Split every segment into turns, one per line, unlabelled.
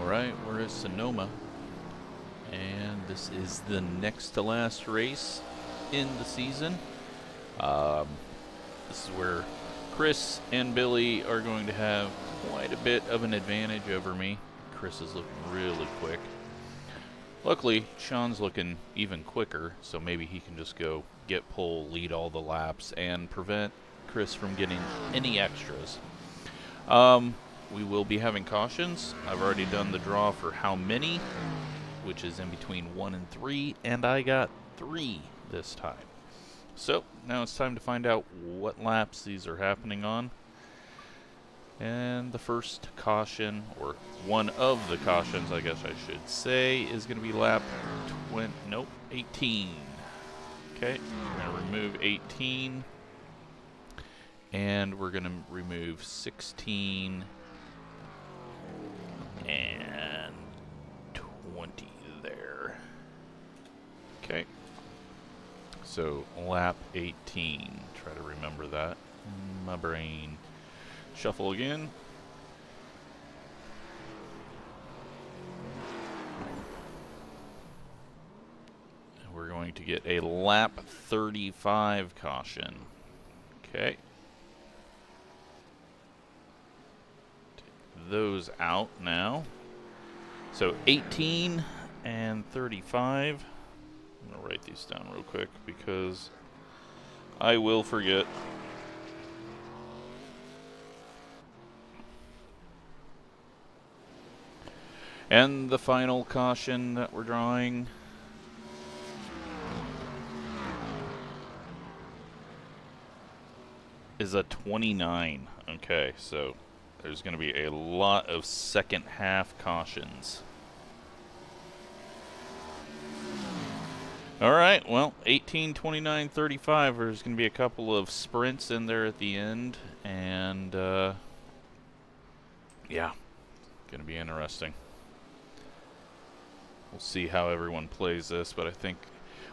Alright, we're at Sonoma, and this is the next to last race in the season. This is where Chris and Billy are going to have quite a bit of an advantage over me. Chris is looking really quick. Luckily, Sean's looking even quicker, so maybe he can just go get pole, lead all the laps, and prevent Chris from getting any extras. We will be having cautions. I've already done the draw for how many, which is in between 1 and 3, and I got 3 this time. So, now it's time to find out what laps these are happening on. And the first caution, or one of the cautions, I guess I should say, is going to be lap 18. Okay, we're going to remove 18. And we're going to remove 16 and 20 there. Okay. So, lap 18. Try to remember that. My brain. Shuffle again. And we're going to get a lap 35 caution. Okay. Those out now. So 18 and 35. I'm going to write these down real quick because I will forget. And the final caution that we're drawing is a 29. Okay, so there's going to be a lot of second half cautions. Alright, well, 18, 29, 35. There's going to be a couple of sprints in there at the end. And, yeah, going to be interesting. We'll see how everyone plays this, but I think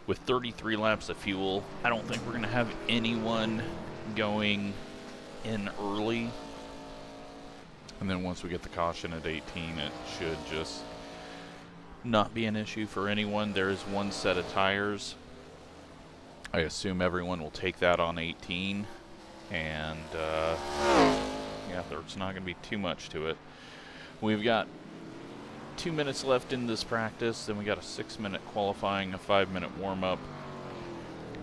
with 33 laps of fuel, I don't think we're going to have anyone going in early. And then once we get the caution at 18, it should just not be an issue for anyone. There is one set of tires. I assume everyone will take that on 18. And, yeah, there's not going to be too much to it. We've got 2 minutes left in this practice. Then we got a 6-minute qualifying, a 5-minute warm-up.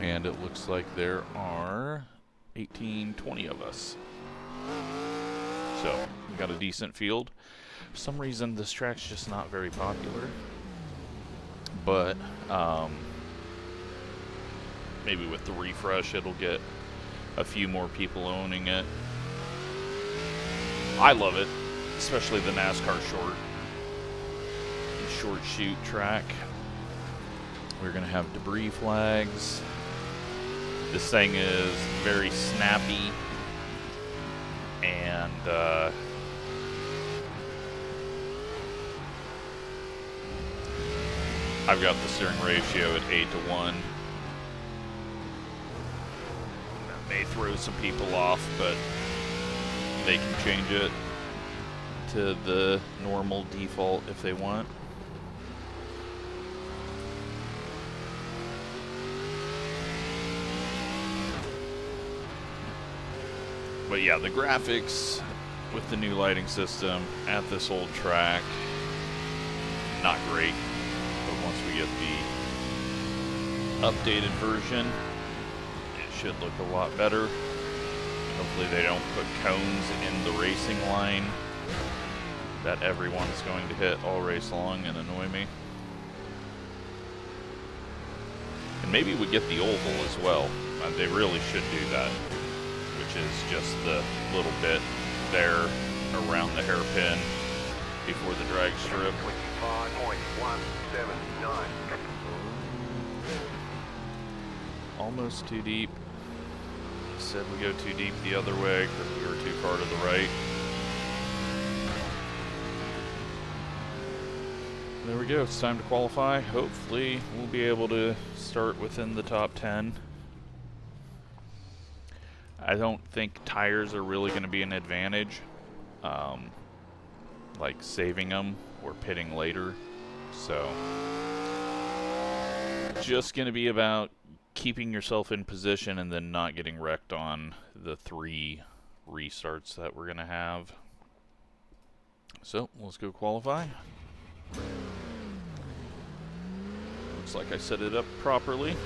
And it looks like there are 18, 20 of us. So, we got a decent field. For some reason, this track's just not very popular. But, maybe with the refresh, it'll get a few more people owning it. I love it, especially the NASCAR short shoot track. We're going to have debris flags. This thing is very snappy. And, I've got the steering ratio at 8-to-1. That may throw some people off, but they can change it to the normal default if they want. But yeah, the graphics with the new lighting system at this old track, not great. But once we get the updated version, it should look a lot better. Hopefully they don't put cones in the racing line that everyone's going to hit all race long and annoy me. And maybe we get the oval as well. They really should do that. Which is just the little bit there around the hairpin before the drag strip. 25.179. Almost too deep. Said we go too deep the other way because we were too far to the right. There we go. It's time to qualify. Hopefully we'll be able to start within the top 10. I don't think tires are really going to be an advantage, like saving them or pitting later. So just going to be about keeping yourself in position and then not getting wrecked on the 3 restarts that we're going to have. So let's go qualify. Looks like I set it up properly.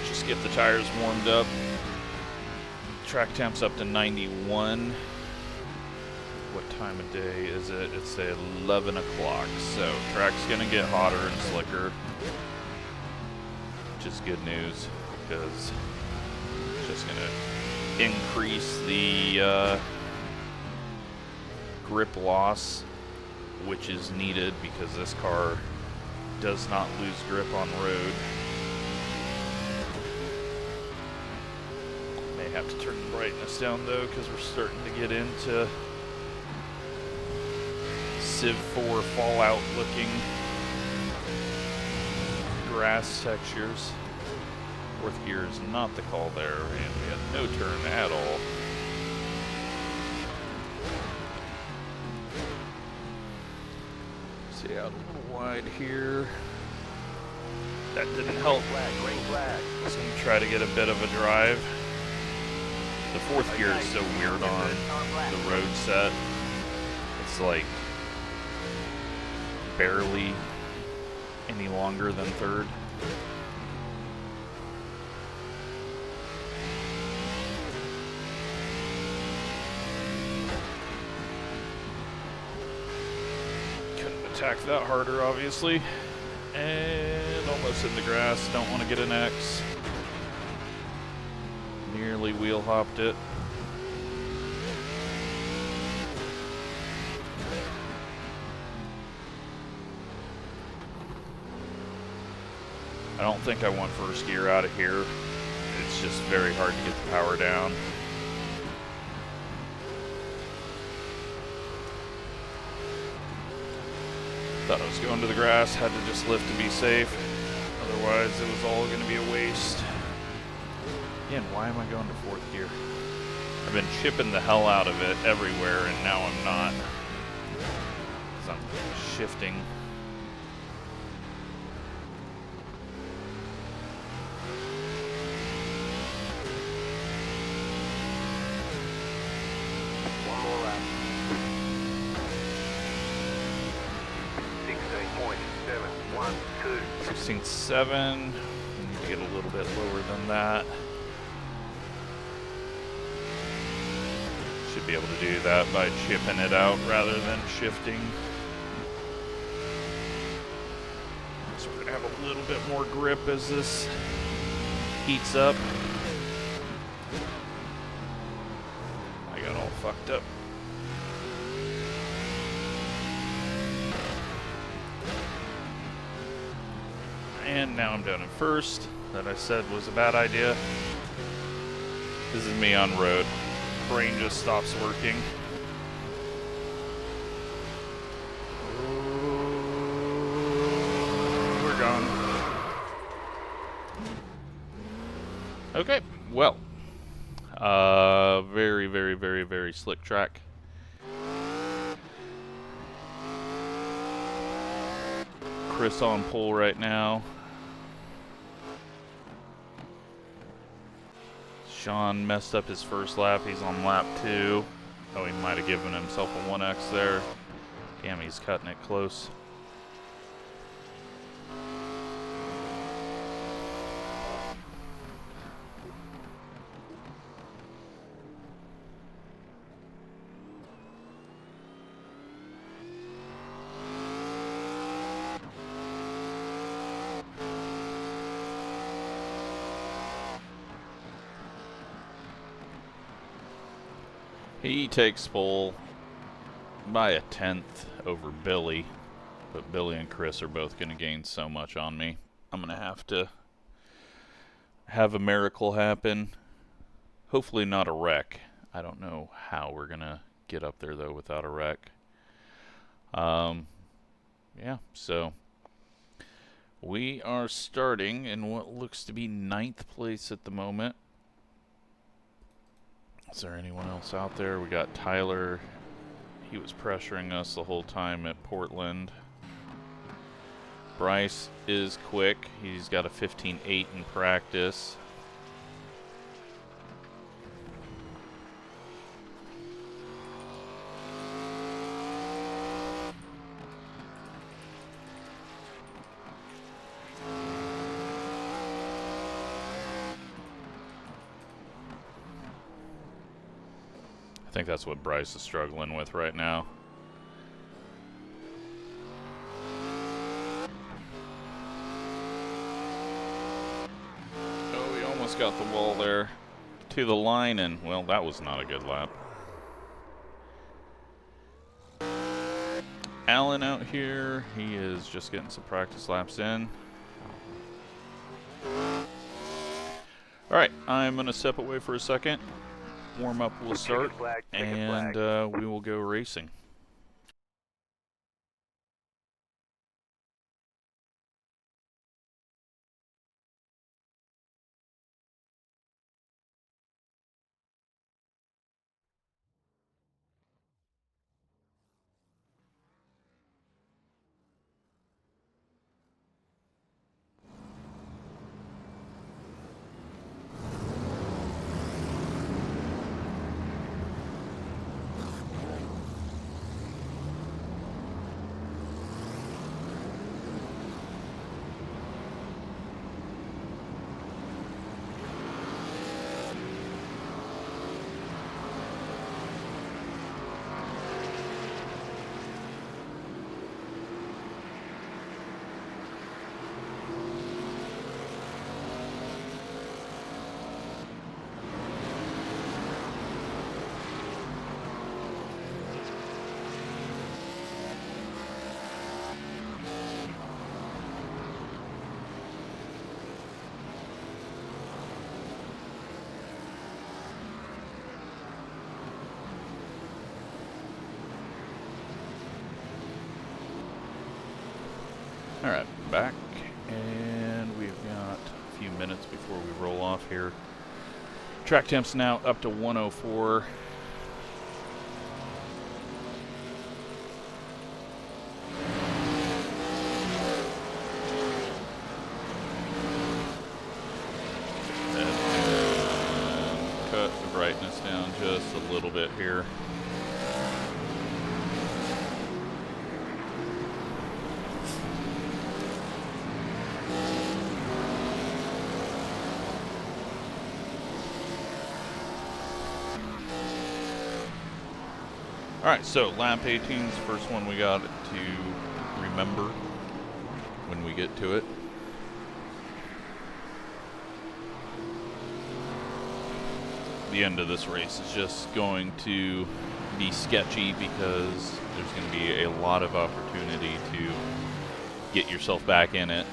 Just get the tires warmed up. Track temp's up to 91. What time of day is it? It's 11 o'clock, so track's gonna get hotter and slicker, which is good news because it's just gonna increase the grip loss, which is needed because this car does not lose grip on road. May have to turn the brightness down though because we're starting to get into Civ 4 Fallout looking grass textures. 4th gear is not the call there, and we had no turn at all. See out a little wide here. That didn't help.
Green flag.
So I'm gonna try to get a bit of a drive. The 4th gear is so weird on the road set. It's like barely any longer than 3rd. Couldn't attack that harder, obviously. And almost in the grass. Don't want to get an X. Nearly wheel hopped it. I don't think I want 1st gear out of here. It's just very hard to get the power down. Thought I was going to the grass, had to just lift to be safe. Otherwise, it was all going to be a waste. Again, why am I going to 4th gear? I've been chipping the hell out of it everywhere, and now I'm not. Because I'm shifting.
One more lap. 16.712.
16.7. We need to get a little bit lower than that. Should be able to do that by chipping it out rather than shifting. So we're gonna have a little bit more grip as this heats up. I got all fucked up. And now I'm down in 1st. That I said was a bad idea. This is me on road. Brain just stops working. We're gone. Okay, well. Very, very, very, very slick track. Chris on pole right now. Sean messed up his 1st lap. He's on lap 2. Oh, he might have given himself a 1X there. Damn, he's cutting it close. He takes pole by a 1/10 over Billy, but Billy and Chris are both going to gain so much on me. I'm going to have a miracle happen. Hopefully not a wreck. I don't know how we're going to get up there, though, without a wreck. Yeah, so We are starting in what looks to be 9th place at the moment. Is there anyone else out there? We got Tyler. He was pressuring us the whole time at Portland. Bryce is quick. He's got a 15.8 in practice. I think that's what Bryce is struggling with right now. Oh, we almost got the wall there to the line, and, well, that was not a good lap. Alan out here, he is just getting some practice laps in. Alright, I'm going to step away for a second. Warm-up will start, and we will go racing. Alright, back, and we've got a few minutes before we roll off here. Track temp's now up to 104. And cut the brightness down just a little bit here. Alright, so lap 18 is the first one we got to remember when we get to it. The end of this race is just going to be sketchy because there's going to be a lot of opportunity to get yourself back in it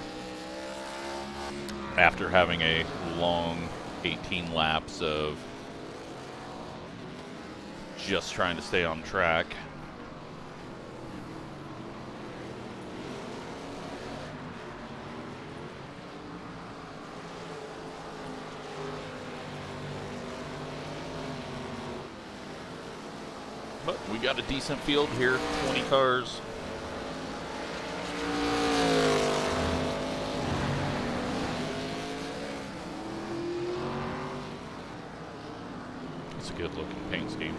after having a long 18 laps of just trying to stay on track. But we got a decent field here, 20 cars. It's a good looking paint scheme.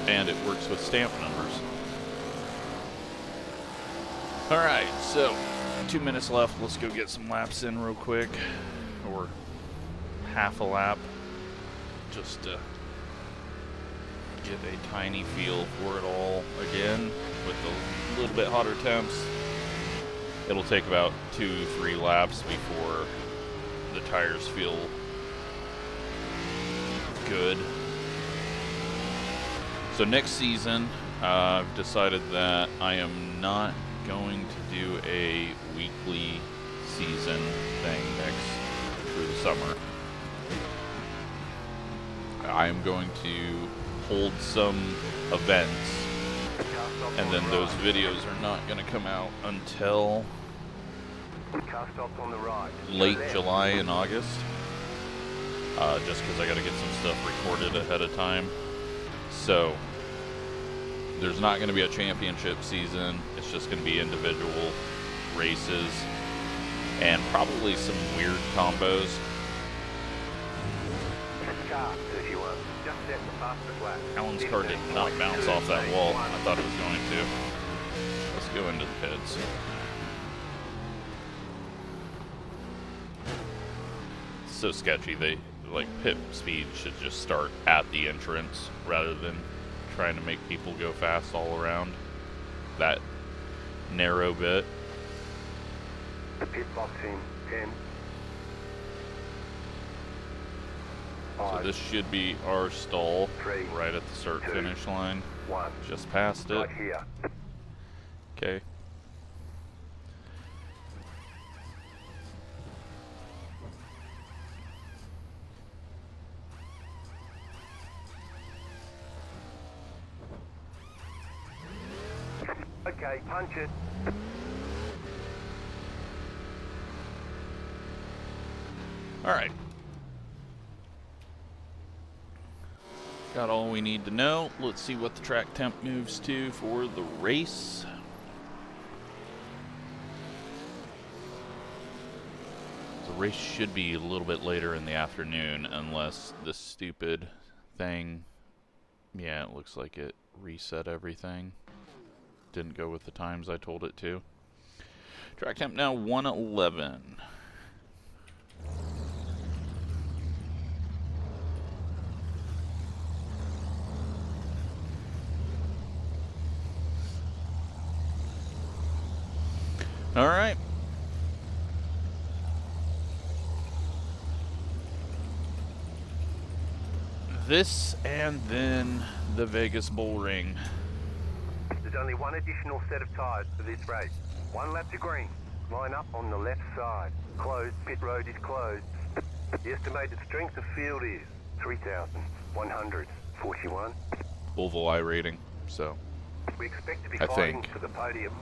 And it works with stamp numbers. Alright, so 2 minutes left. Let's go get some laps in real quick. Or half a lap. Just to get a tiny feel for it all again. With a little bit hotter temps. It'll take about 2-3 laps before the tires feel good. So next season, I've decided that I am not going to do a weekly season thing through the summer. I am going to hold some events And then those videos are not going to come out until
Car stops on the right.
late July and August. Just because I got to get some stuff recorded ahead of time. So there's not going to be a championship season. It's just going to be individual races and probably some weird combos.
Car 31. Just set the fastest lap.
Alan's car did not bounce off that wall. I thought it was going to. Let's go into the pits. It's so sketchy. They like pit speed should just start at the entrance rather than trying to make people go fast all around that narrow bit.
Pit box in 10.
So this should be our stall
3,
right at the start
2,
finish line.
1.
Just past it.
Right here.
Okay.
Okay, punch it.
All right. Got all we need to know. Let's see what the track temp moves to for the race. The race should be a little bit later in the afternoon unless this stupid thing, yeah, it looks like it reset everything. Didn't go with the times I told it to. Track temp now 111. All right. This and then the Vegas Bull Ring.
There's only one additional set of tyres for this race. One lap to green. Line up on the left side. Closed. Pit road is closed. The estimated strength of field is 3,141.
Oval I rating, so
We expect to be
I
fighting
think.
for the podium.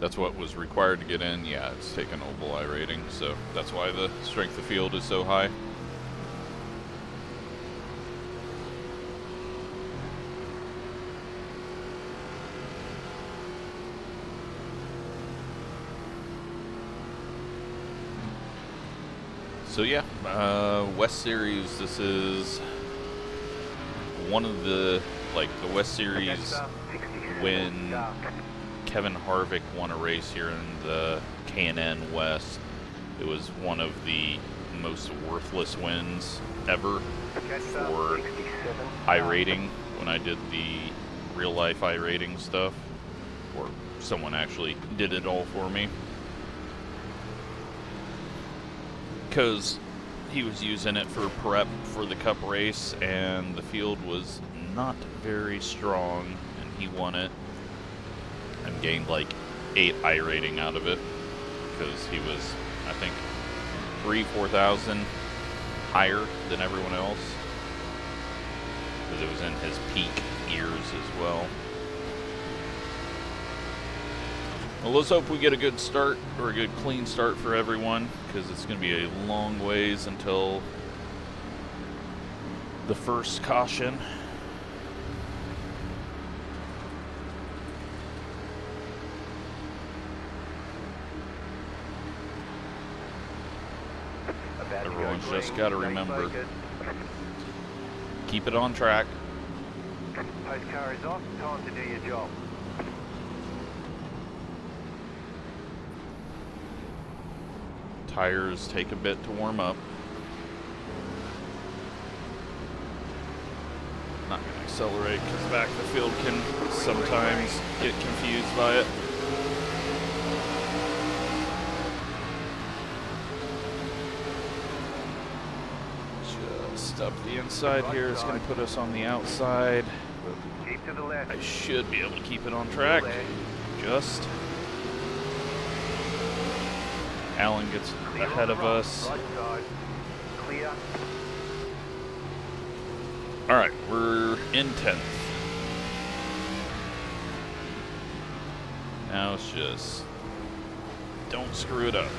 that's what was required to get in. Yeah, it's taken oval I rating, so that's why the strength of field is so high. So yeah, West Series, this is one of the, like, the West Series when Kevin Harvick won a race here in the K&N West. It was one of the most worthless wins ever for iRating when I did the real life iRating stuff, or someone actually did it all for me. Because he was using it for prep for the Cup race, and the field was not very strong, and he won it and gained like 8 iRating out of it, because he was, I think, 3,000-4,000 higher than everyone else, because it was in his peak years as well. Well, let's hope we get a good start, or a good clean start for everyone, because it's going to be a long ways until the first caution. Everyone's just got to remember, keep it on track.
Post car is off. Time to do your job.
Tires take a bit to warm up. Not going to accelerate because back the field can sometimes get confused by it. Just up the inside here is going to put us on the outside.
Keep to the left.
I should be able to keep it on track. Just. Alan gets ahead of us.
Right side. Clear.
Alright, we're in 10th. Now it's just... don't screw it up.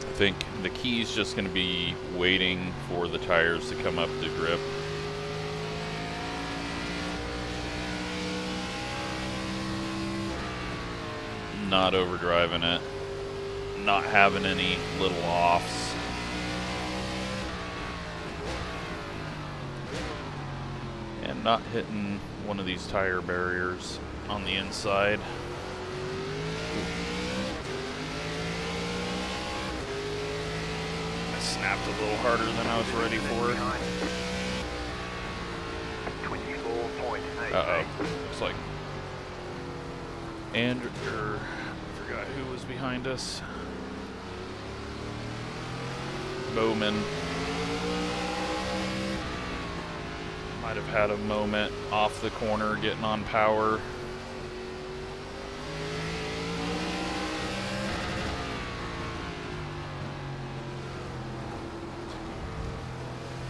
I think the key is just going to be waiting for the tires to come up to grip. Not overdriving it, not having any little offs. And not hitting one of these tire barriers on the inside. I snapped a little harder than I was ready for it.
24.8.
Uh-oh. Looks like Andrew, I forgot who was behind us. Bowman might have had a moment off the corner getting on power.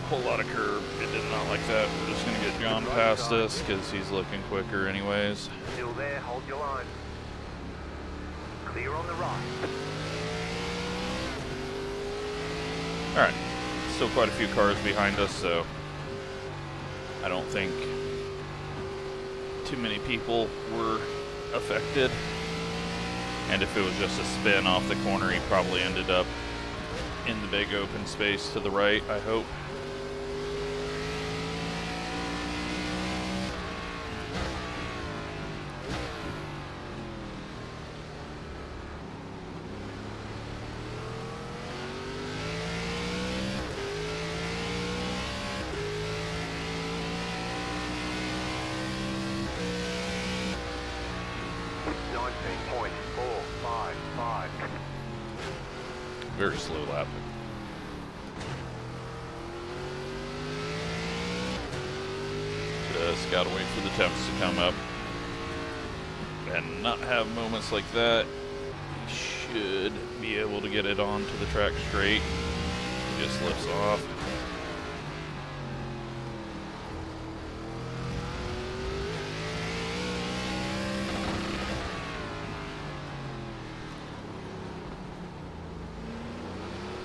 Whole lot of curb. It did not like that. We're just going to get John past us because he's looking quicker anyways.
Still there, hold your line. Clear on the right.
Alright. Still quite a few cars behind us, so I don't think too many people were affected. And if it was just a spin off the corner, he probably ended up in the big open space to the right, I hope. Very slow lap. Just gotta wait for the temps to come up and not have moments like that. He should be able to get it onto the track straight. He just lifts off.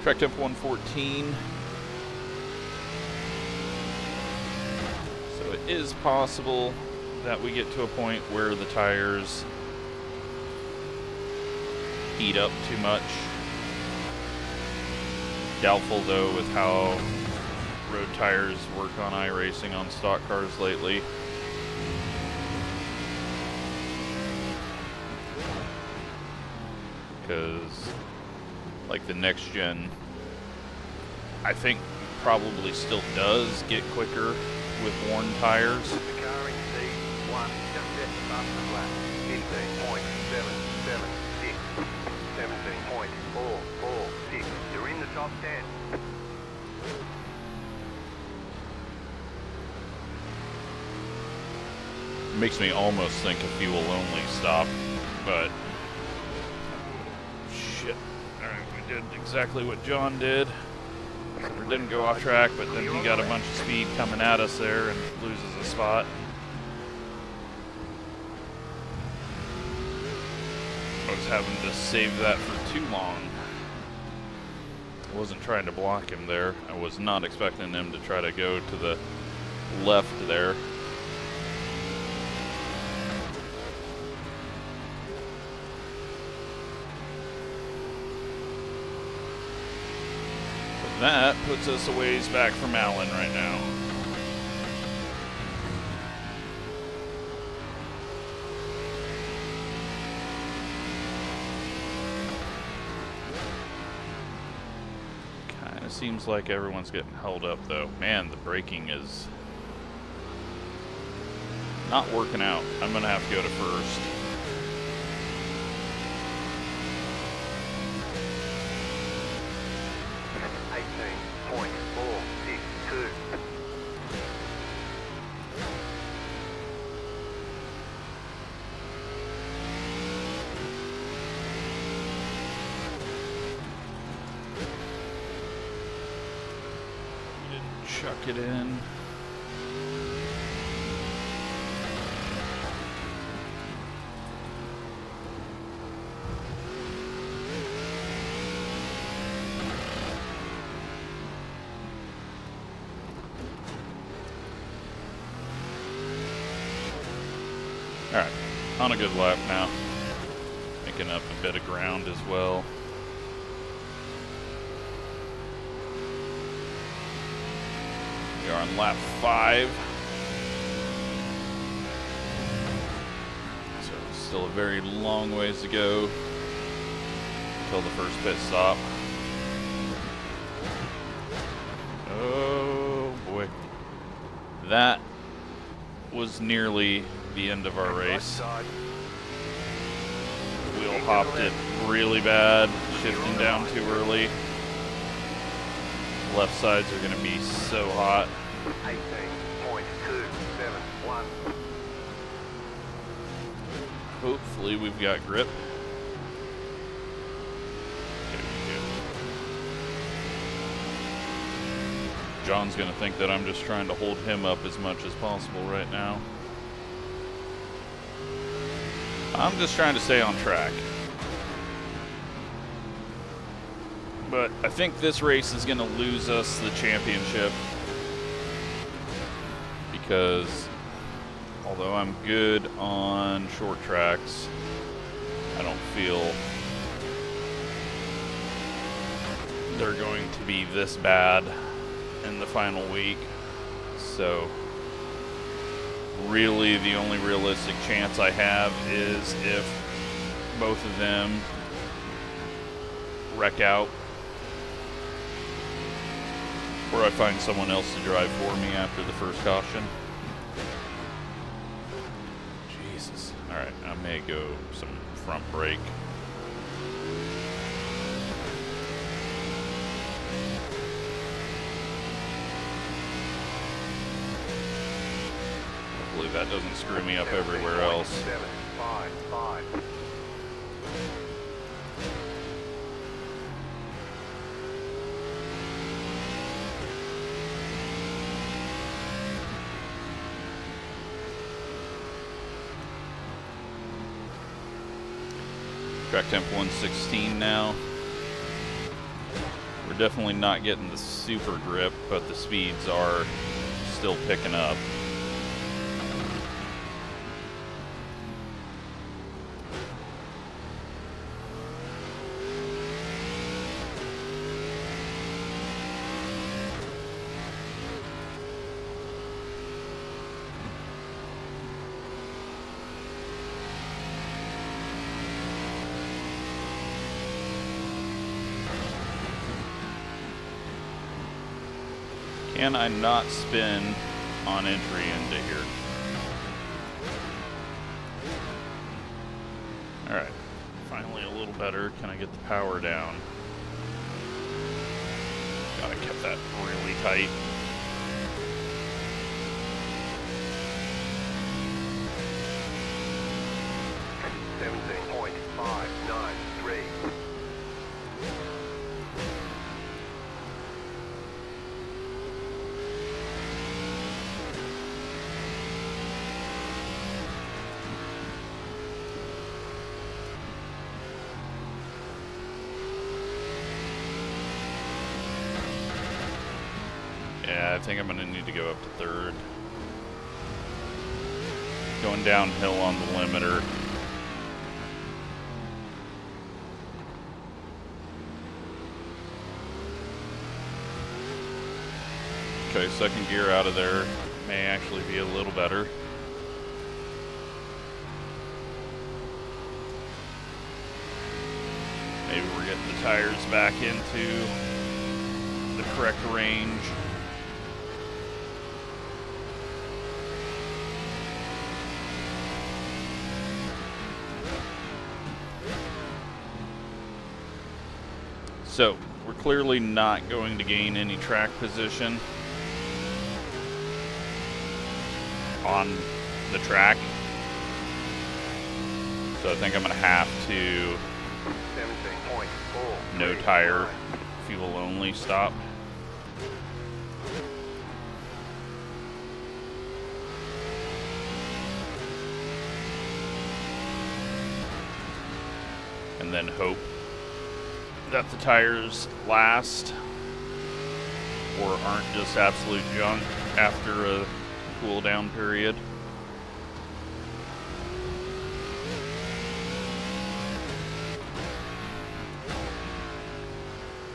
Track temp 114. So it is possible that we get to a point where the tires heat up too much. Doubtful though with how road tires work on iRacing on stock cars lately. Because like the next gen, I think probably still does get quicker with worn tires.
The car in C1 just set the fastest lap. 15.776. 17.446. You're in the top 10.
Makes me almost think a fuel only stop, but shit. Alright, we did exactly what John did. We didn't go off track, but then he got a bunch of speed coming at us there and loses a spot. I was having to save that for too long. I wasn't trying to block him there. I was not expecting him to try to go to the left there. That puts us a ways back from Allen right now. Kind of seems like everyone's getting held up though. Man, the braking is not working out. I'm gonna have to go to first. chuck it in. Alright, on a good lap now. Making up a bit of ground as well. We are on lap 5. So still a very long ways to go until the first pit stop. Oh boy. That was nearly the end of our race. Wheel hopped it really bad, shifting down too early. Left sides are going to be so hot.
18.271.
Hopefully we've got grip. Okay, we do. John's going to think that I'm just trying to hold him up as much as possible right now. I'm just trying to stay on track. But I think this race is going to lose us the championship because although I'm good on short tracks, I don't feel they're going to be this bad in the final week. So really the only realistic chance I have is if both of them wreck out or I find someone else to drive for me after the first caution. Jesus. Alright, I may go some front brake. Hopefully that doesn't screw me up everywhere else.
7.5.
Track temp 116 now. We're definitely not getting the super grip, but the speeds are still picking up. Can I not spin on entry into here? Alright, finally a little better. Can I get the power down? Gotta keep that really tight. Yeah, I think I'm going to need to go up to third. Going downhill on the limiter. Okay, second gear out of there may actually be a little better. Maybe we're getting the tires back into the correct range. So, we're clearly not going to gain any track position on the track. So I think I'm going to have to no tire, fuel only stop. and then hope that the tires last or aren't just absolute junk after a cool down period.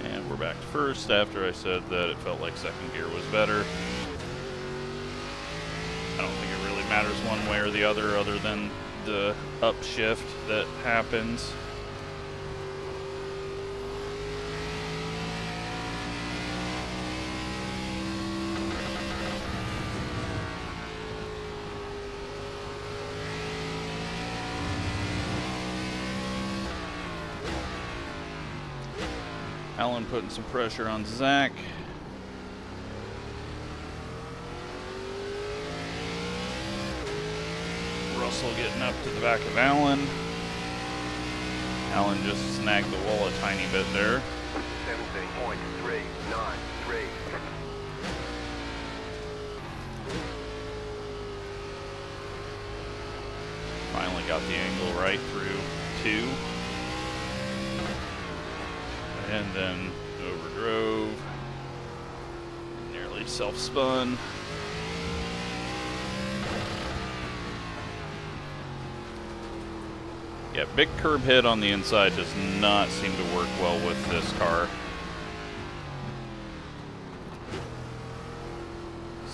And we're back to first after I said that it felt like second gear was better. I don't think it really matters one way or the other than the upshift that happens. Alan putting some pressure on Zach. Russell getting up to the back of Alan. Alan just snagged the wall a tiny bit there.
17.393.
Finally got the angle right through 2. And then overdrove. Nearly self-spun. Yeah, big curb hit on the inside does not seem to work well with this car.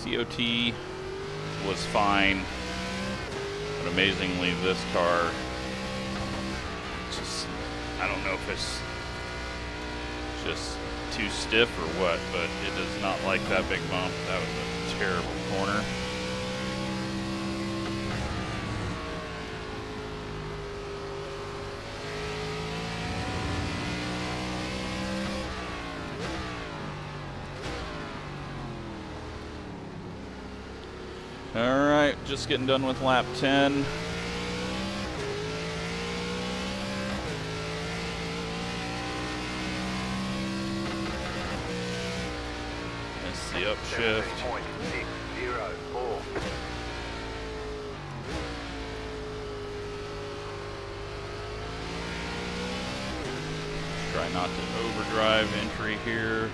COT was fine, but amazingly this car just, I don't know if it's just too stiff or what, but it does not like that big bump. That was a terrible corner. Alright, just getting done with lap 10. That's the upshift.
17.604.
Try not to overdrive entry here.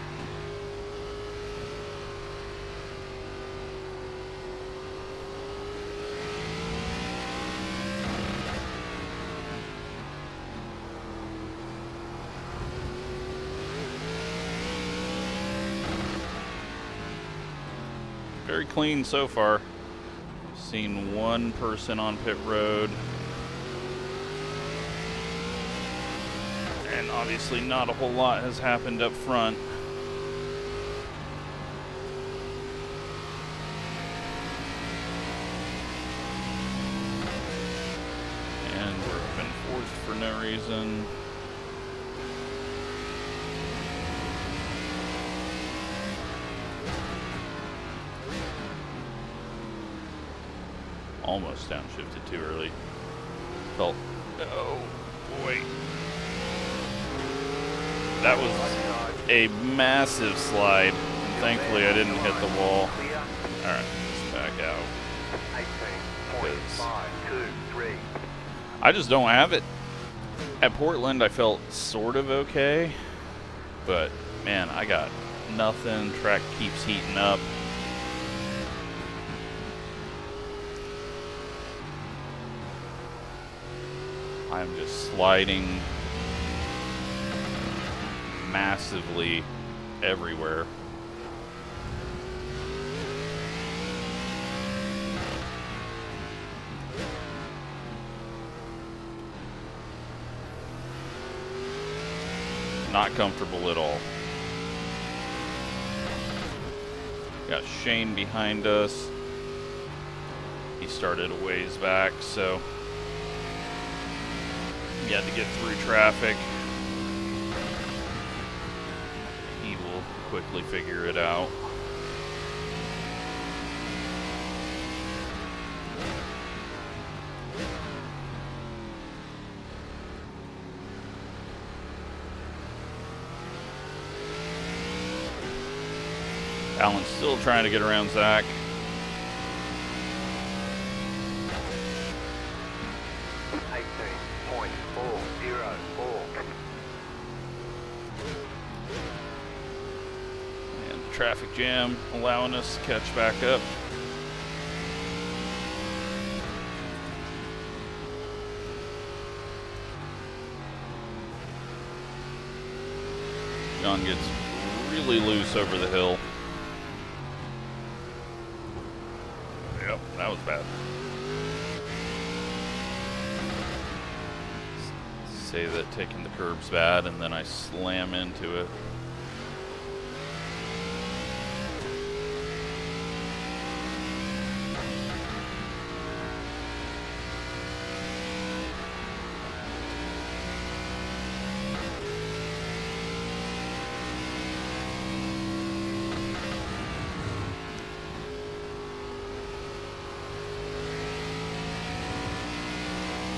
Very clean so far. Seen one person on pit road. And obviously not a whole lot has happened up front. And we're up in fourth for no reason. Almost downshifted too early. Felt, oh boy. That was a massive slide. And thankfully I didn't hit the wall. Alright, let's back out.
18.523.
I just don't have it. At Portland I felt sort of okay. But man, I got nothing. Track keeps heating up. I'm just sliding massively everywhere. Not comfortable at all. Got Shane behind us. He started a ways back, so he had to get through traffic. He will quickly figure it out. Alan's still trying to get around Zach. traffic jam allowing us to catch back up. John gets really loose over the hill. Yep, that was bad. Say that taking the curb's bad, and then I slam into it.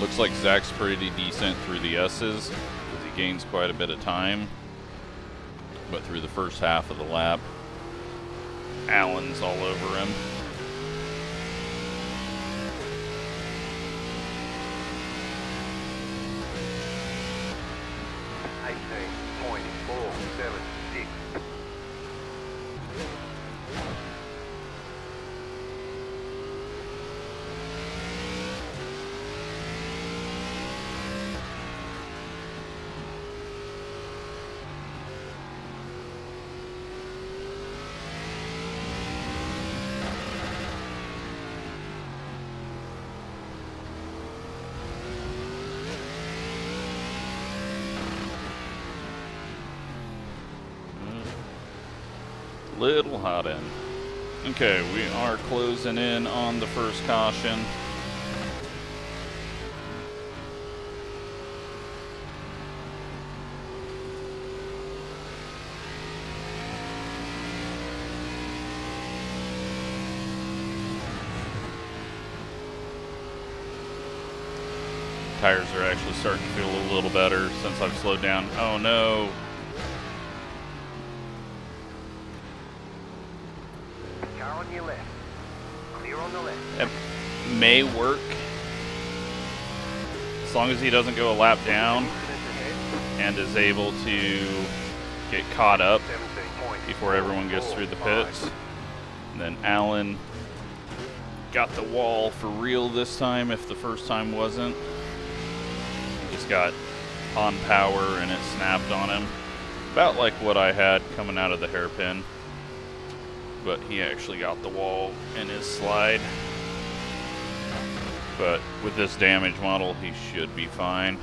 Looks like Zach's pretty decent through the S's, because he gains quite a bit of time. But through the first half of the lap, Alan's all over him. Little hot end. Okay, we are closing in on the first caution. Tires are actually starting to feel a little better since I've slowed down. Oh no.
On your left. Clear on the left.
It may work as long as he doesn't go a lap down and is able to get caught up before everyone gets through the pits. And then Alan got the wall for real this time if the first time wasn't. He just got on power and it snapped on him. About like what I had coming out of the hairpin. But he actually got the wall in his slide. But with this damage model, he should be fine.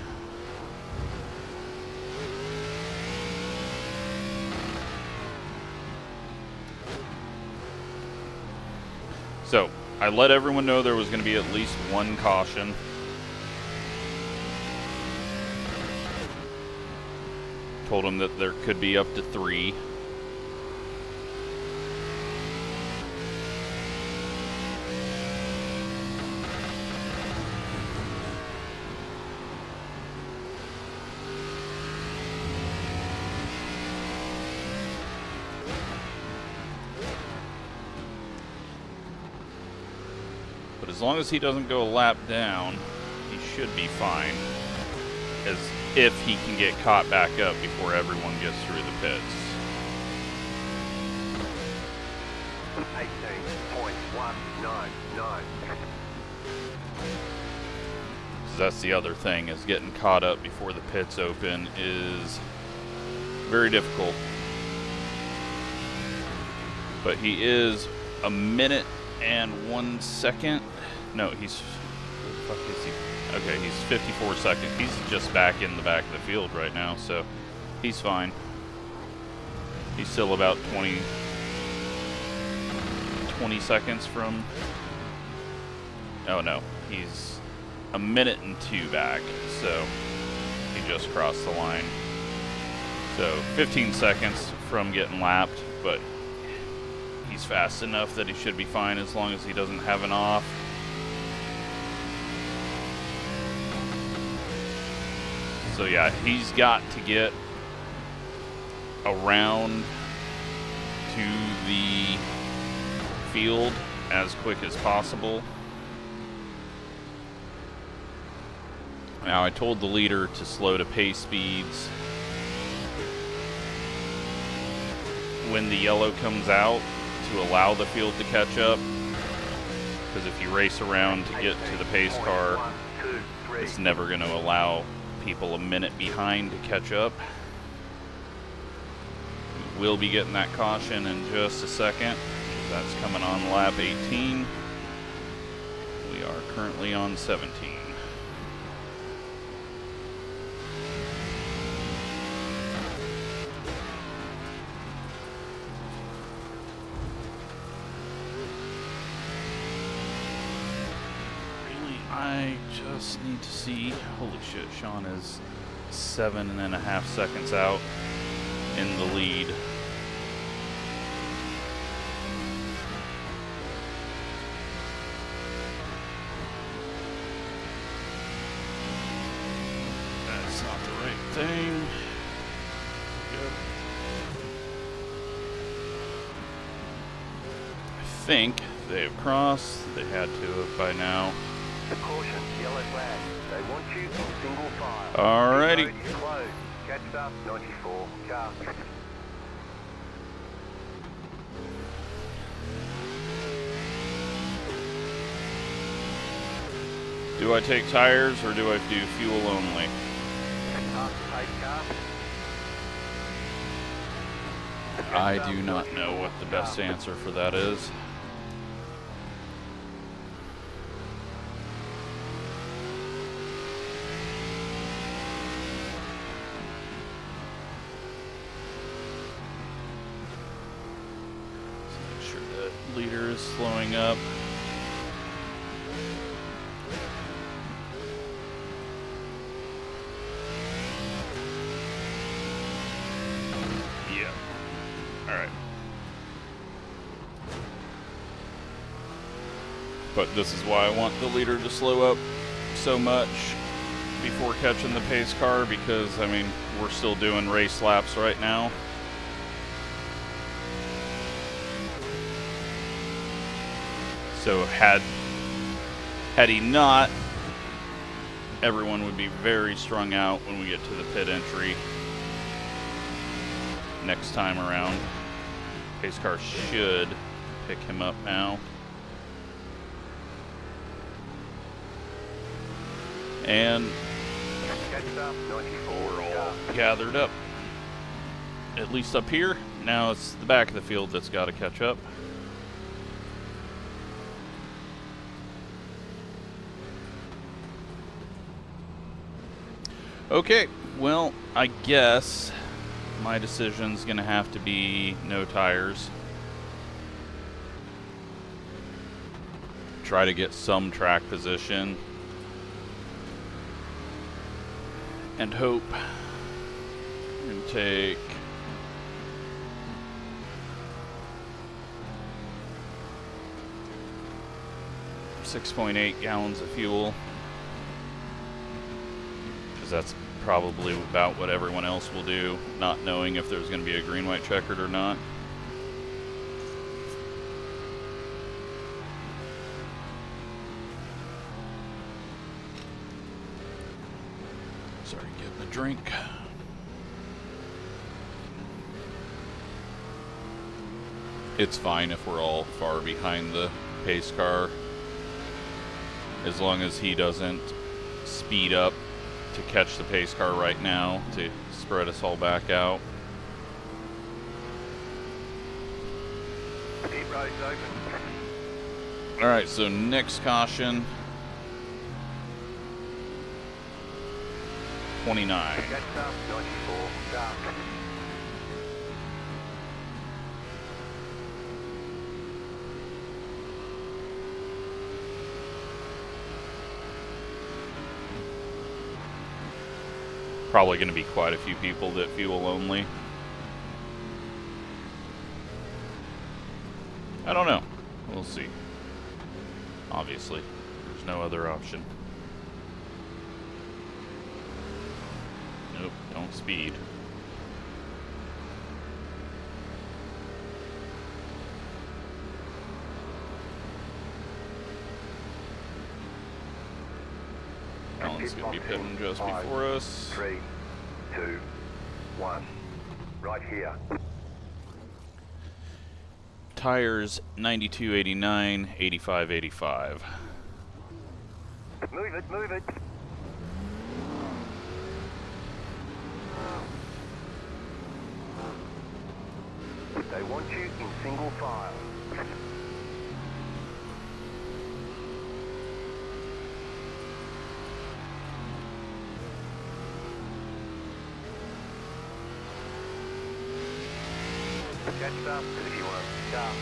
So, I let everyone know there was going to be at least one caution. Told them that there could be up to 3. But as long as he doesn't go a lap down, he should be fine. As if he can get caught back up before everyone gets through the pits.
18.199.
So that's the other thing, is getting caught up before the pits open is very difficult. But he is a minute and 1 second. No, he's... Where the fuck is he? Okay, he's 54 seconds. He's just back in the back of the field right now, so he's fine. He's still about 20 seconds from... Oh no, he's a minute and 2 back, so he just crossed the line. So 15 seconds from getting lapped, but he's fast enough that he should be fine as long as he doesn't have an off. So yeah, he's got to get around to the field as quick as possible. Now I told the leader to slow to pace speeds when the yellow comes out to allow the field to catch up. Because if you race around to get to the pace car, it's never going to allow people a minute behind to catch up. We'll be getting that caution in just a second. That's coming on lap 18. We are currently on 17. Really, I just need to see. Holy shit, Sean is 7.5 seconds out in the lead. That's not the right thing. Good. I think they have crossed. They had to have by now.
Caution, yellow flag. They want you in single file.
Alrighty.
Road is closed. Catch up, 94 car.
Do I take tires or do I do fuel only? I do not know what the best answer for that is. Make sure that leader is slowing up. Alright. But this is why I want the leader to slow up so much before catching the pace car, because, I mean, we're still doing race laps right now. So had he not, everyone would be very strung out when we get to the pit entry next time around. Pace car should pick him up now. And we're all gathered up. At least up here. Now it's the back of the field that's got to catch up. Okay, well, I guess my decision's gonna have to be no tires. Try to get some track position. And hope. I'm gonna take .8 gallons of fuel. Because that's probably about what everyone else will do, not knowing if there's going to be a green, white checkered or not. Sorry, getting a drink. It's fine if we're all far behind the pace car, as long as he doesn't speed up to catch the pace car right now to spread us all back out.
Pit road's open.
Alright, so next caution. 29.
Catch up, 94 car.
Probably going to be quite a few people that fuel only. I don't know. We'll see. Obviously, there's no other option. Nope, don't speed. Alan's going to be pitting just before us.
3, 2, 1. Right here.
tires 92.89, 85.85.
Move it, move it. They want you in single file. Catch up if you want. Stop.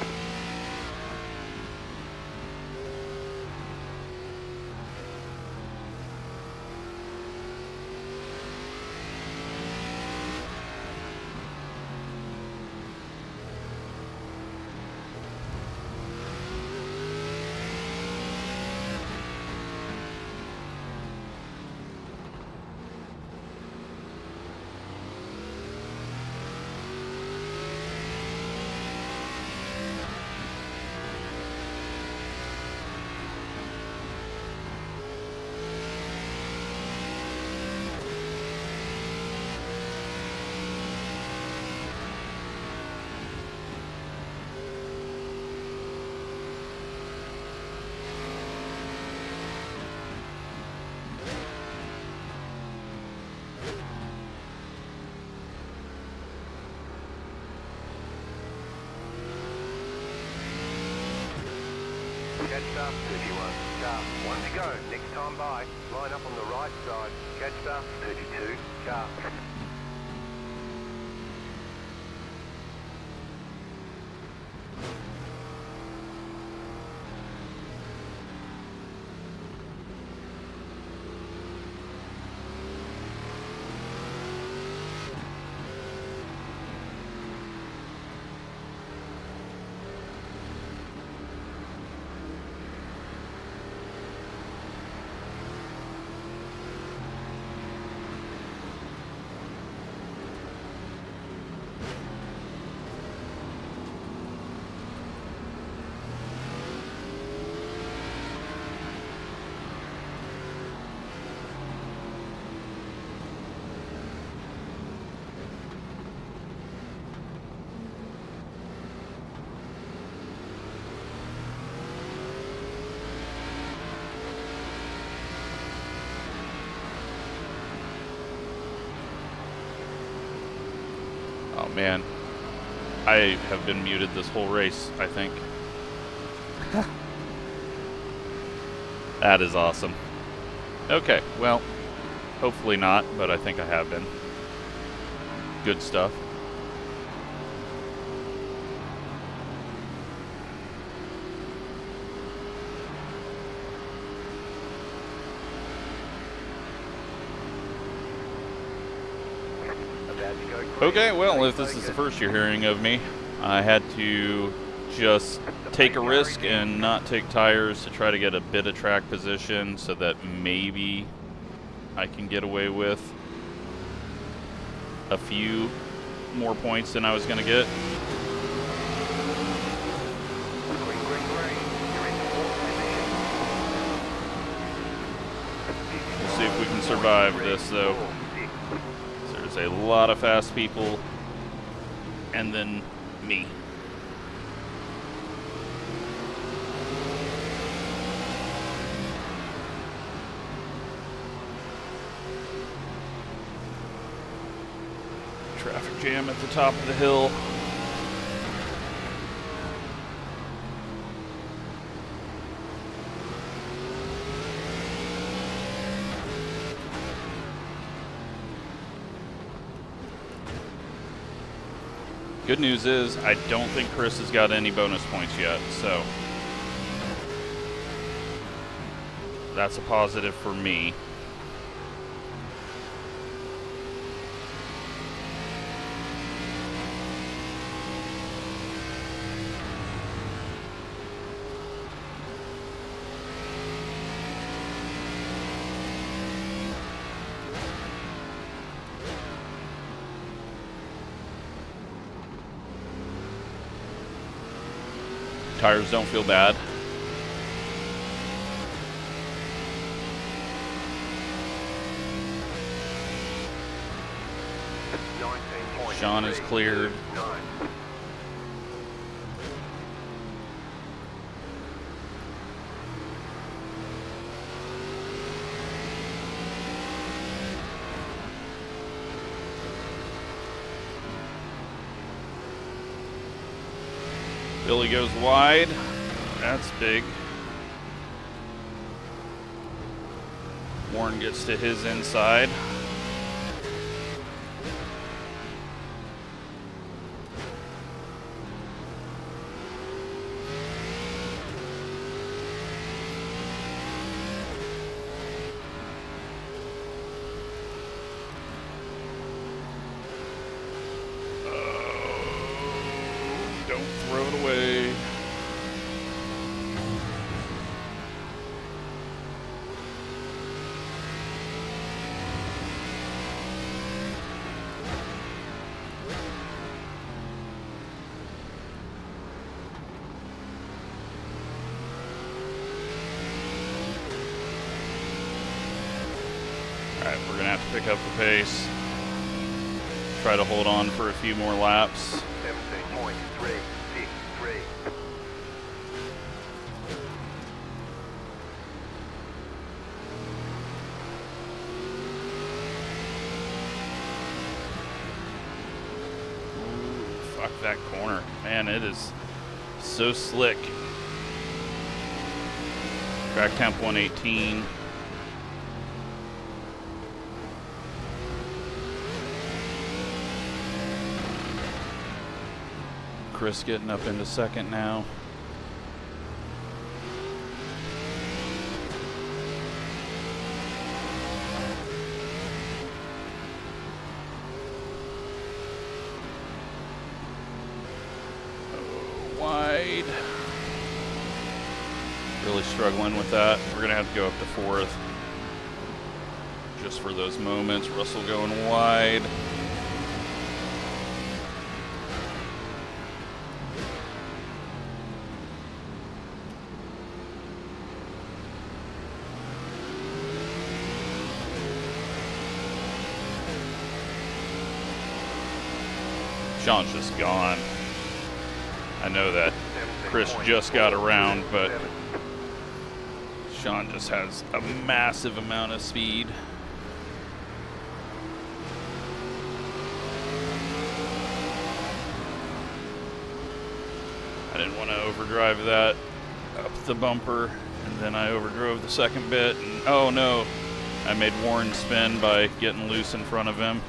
Catch up if you want. Sharp. One to go. Next time by. Line up on the right side. Catch up 32. Sharp.
Oh man, I have been muted this whole race, I think. That is awesome. Okay, well, hopefully not, but I think I have been. Good stuff. Okay, well, if this is the first you're hearing of me, I had to just take a risk and not take tires to try to get a bit of track position so that maybe I can get away with a few more points than I was going to get. We'll see if we can survive this, though. There's a lot of fast people, and then me. Traffic jam at the top of the hill. Good news is, I don't think Chris has got any bonus points yet, so that's a positive for me. Tires don't feel bad. Sean is cleared. Billy goes wide. That's big. Warren gets to his inside. Don't throw it away. Alright, we're gonna have to pick up the pace. Try to hold on for a few more laps.
17.363.
Fuck that corner. Man, it is so slick. Track temp 118. Chris getting up into second now. Wide. Really struggling with that. We're gonna have to go up to fourth. Just for those moments. Russell going wide. Sean's just gone. I know that Chris just got around, but Sean just has a massive amount of speed. I didn't want to overdrive that up the bumper, and then I overdrove the second bit, and oh no, I made Warren spin by getting loose in front of him.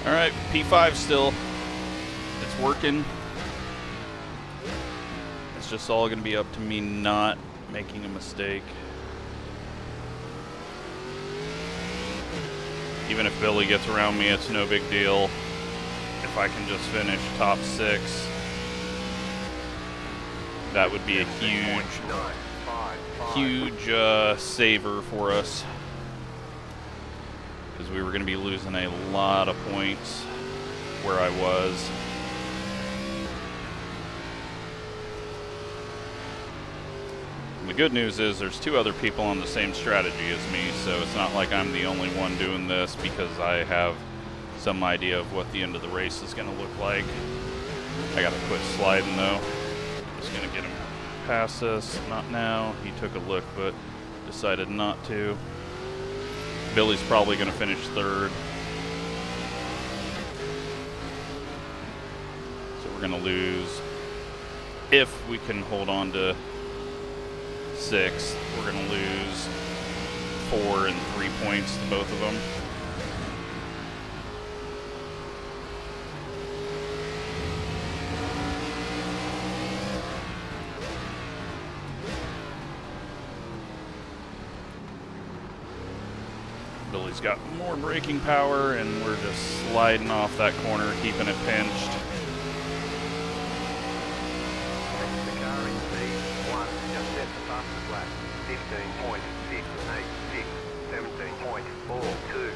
Alright, P5 still. It's working. It's just all going to be up to me not making a mistake. Even if Billy gets around me, it's no big deal. If I can just finish top 6, that would be a huge saver for us. Because we were going to be losing a lot of points where I was. And the good news is there's 2 other people on the same strategy as me, so it's not like I'm the only one doing this, because I have some idea of what the end of the race is going to look like. I got to quit sliding though. Just going to get him past us. Not now. He took a look but decided not to. Billy's probably going to finish 3rd. So we're going to lose. If we can hold on to 6th, we're going to lose 4 and 3 points to both of them. Billy's got more braking power, and we're just sliding off that corner, keeping it pinched.
The car in speed 1, just set the fastest lap. 15.686, 17.422.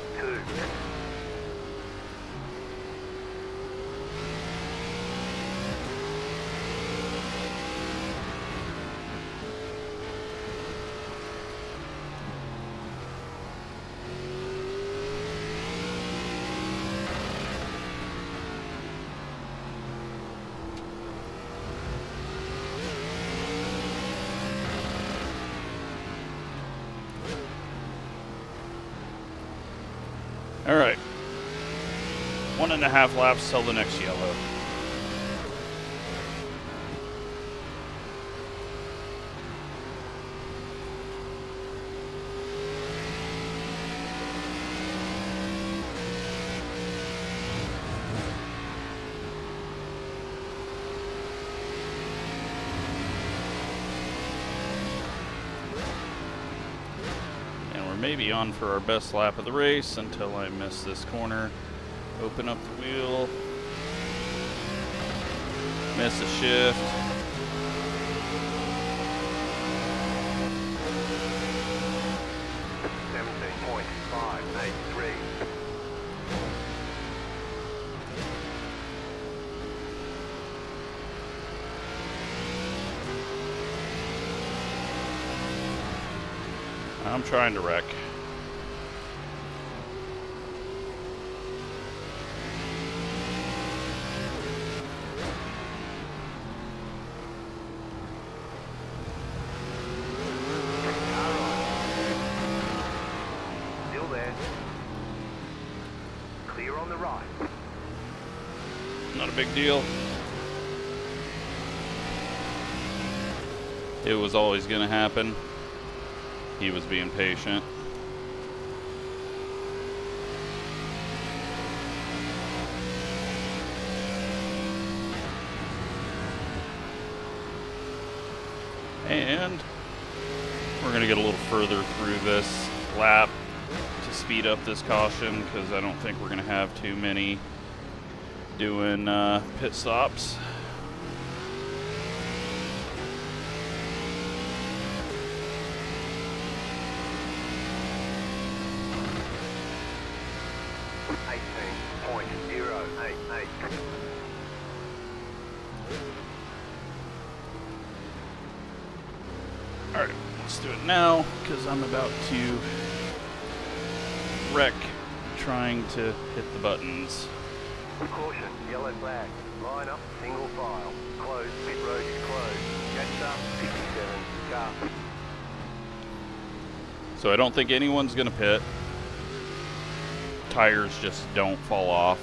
Alright. 1.5 laps till the next yellow. Maybe on for our best lap of the race until I miss this corner. Open up the wheel. Miss a shift. I'm trying to wreck.
Still there. Clear on the right.
Not a big deal. It was always going to happen. He was being patient. And we're going to get a little further through this lap to speed up this caution, because I don't think we're going to have too many doing pit stops. Alright, let's do it now, because I'm about to wreck trying to hit the buttons.
Caution, yellow flag. Line up, single file. Closed, pit road is closed. Catch up, 57, car.
So I don't think anyone's going to pit. Tires just don't fall off.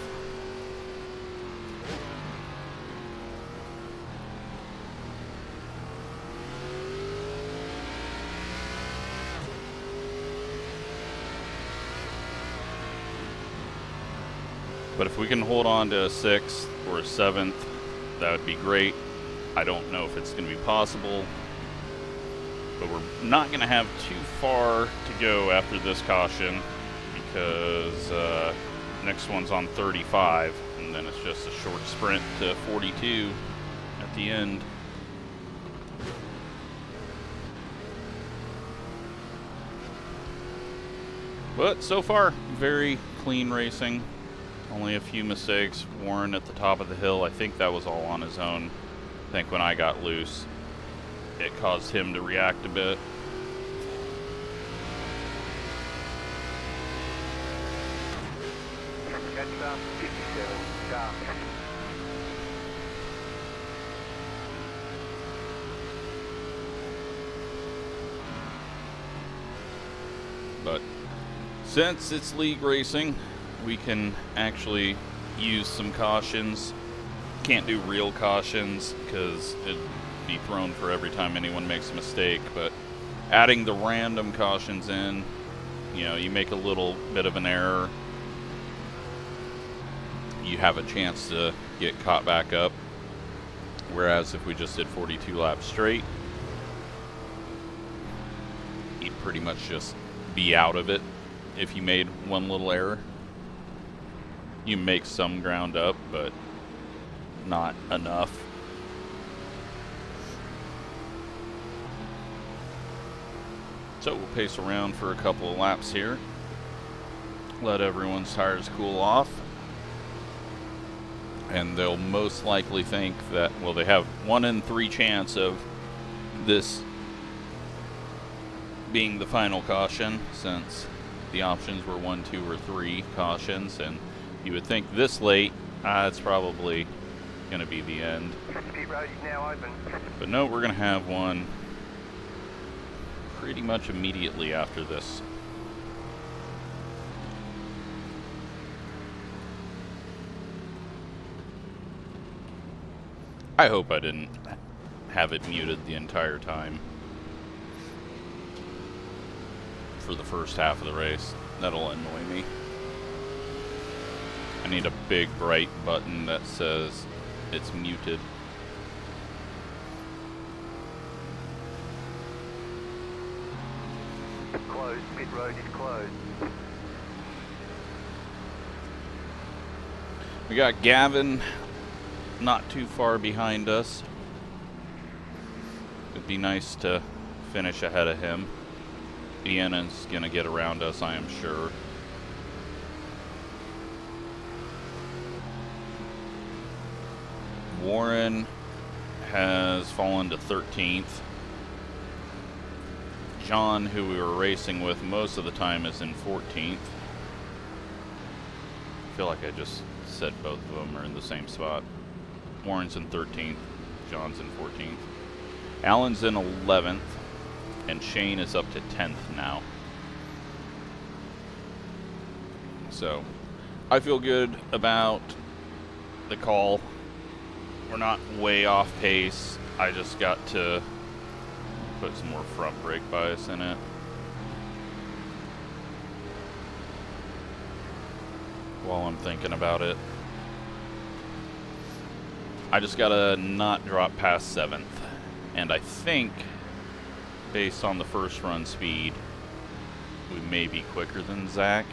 But if we can hold on to a 6th or a 7th, that would be great. I don't know if it's going to be possible, but we're not going to have too far to go after this caution, because next one's on 35, and then it's just a short sprint to 42 at the end. But so far, very clean racing. Only a few mistakes. Warren at the top of the hill, I think that was all on his own. I think when I got loose, it caused him to react a bit.
Catch up, 57, car.
But since it's league racing, we can actually use some cautions. Can't do real cautions because it'd be thrown for every time anyone makes a mistake, but adding the random cautions in, you know, you make a little bit of an error, you have a chance to get caught back up. Whereas if we just did 42 laps straight, you'd pretty much just be out of it if you made one little error. You make some ground up, but not enough. So we'll pace around for a couple of laps here. Let everyone's tires cool off. And they'll most likely think that, well, they have 1 in 3 chance of this being the final caution, since the options were 1, 2, or 3 cautions, and you would think this late, it's probably going to be the end.
Pit road is now open.
But no, we're going to have one pretty much immediately after this. I hope I didn't have it muted the entire time for the first half of the race. That'll annoy me. I need a big bright button that says it's muted.
Closed. Pit road is closed.
We got Gavin not too far behind us. It'd be nice to finish ahead of him. Deanna's gonna get around us, I am sure. Warren has fallen to 13th. John, who we were racing with most of the time, is in 14th. I feel like I just said both of them are in the same spot. Warren's in 13th, John's in 14th. Alan's in 11th, and Shane is up to 10th now. So, I feel good about the call. We're not way off pace. I just got to put some more front brake bias in it. While I'm thinking about it. I just gotta not drop past 7th. And I think, based on the first run speed, we may be quicker than Zach.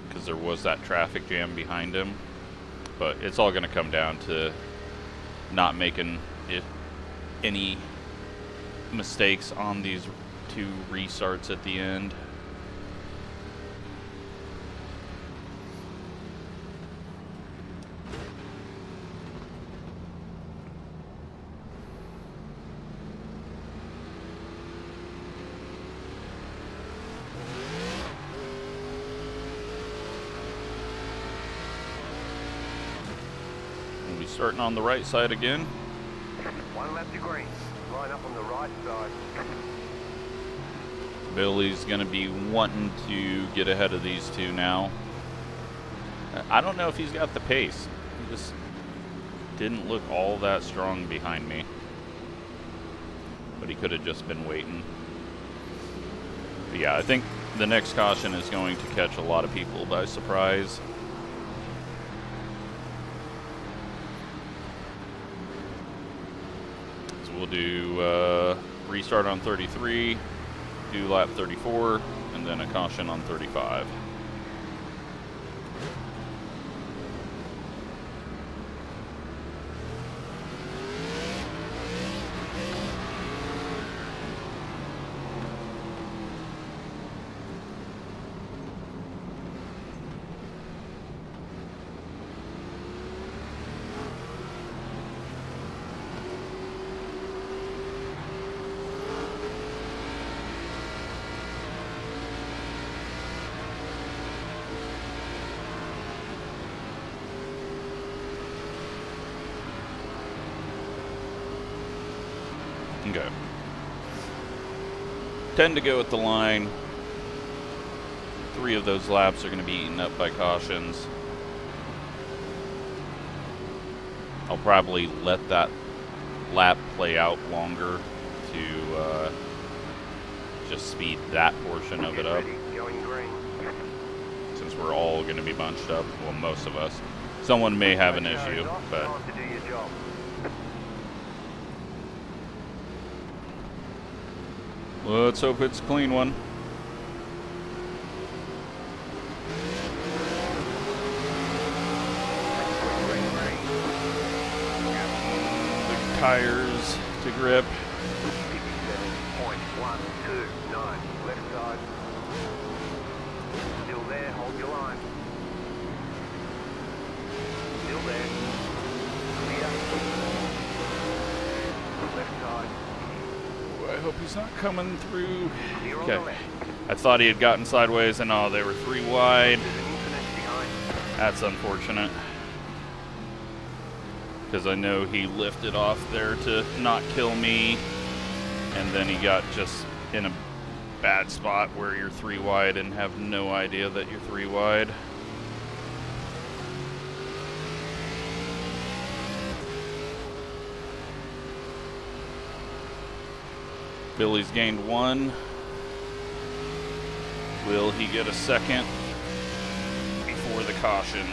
Because there was that traffic jam behind him. But it's all gonna come down to not making any mistakes on these 2 restarts at the end. We'll be starting on the right side again.
1 lap to green. Line up on the right side.
Billy's going to be wanting to get ahead of these 2 now. I don't know if he's got the pace. He just didn't look all that strong behind me. But he could have just been waiting. But yeah, I think the next caution is going to catch a lot of people by surprise. We'll do restart on 33, do lap 34, and then a caution on 35. Okay. 10 to go at the line. 3 of those laps are going to be eaten up by cautions. I'll probably let that lap play out longer to just speed that portion of it up. Since we're all going to be bunched up, well, most of us. Someone may have an issue, but let's hope it's a clean one. The tires to grip.
57.129, left side. Still there, hold your line. Still there. Clear. Left side.
I hope he's not coming through. Okay. I thought he had gotten sideways, and oh, they were 3 wide. That's unfortunate. Because I know he lifted off there to not kill me, and then he got just in a bad spot where you're 3 wide and have no idea that you're 3 wide. Billy's gained 1. Will he get a second before the caution?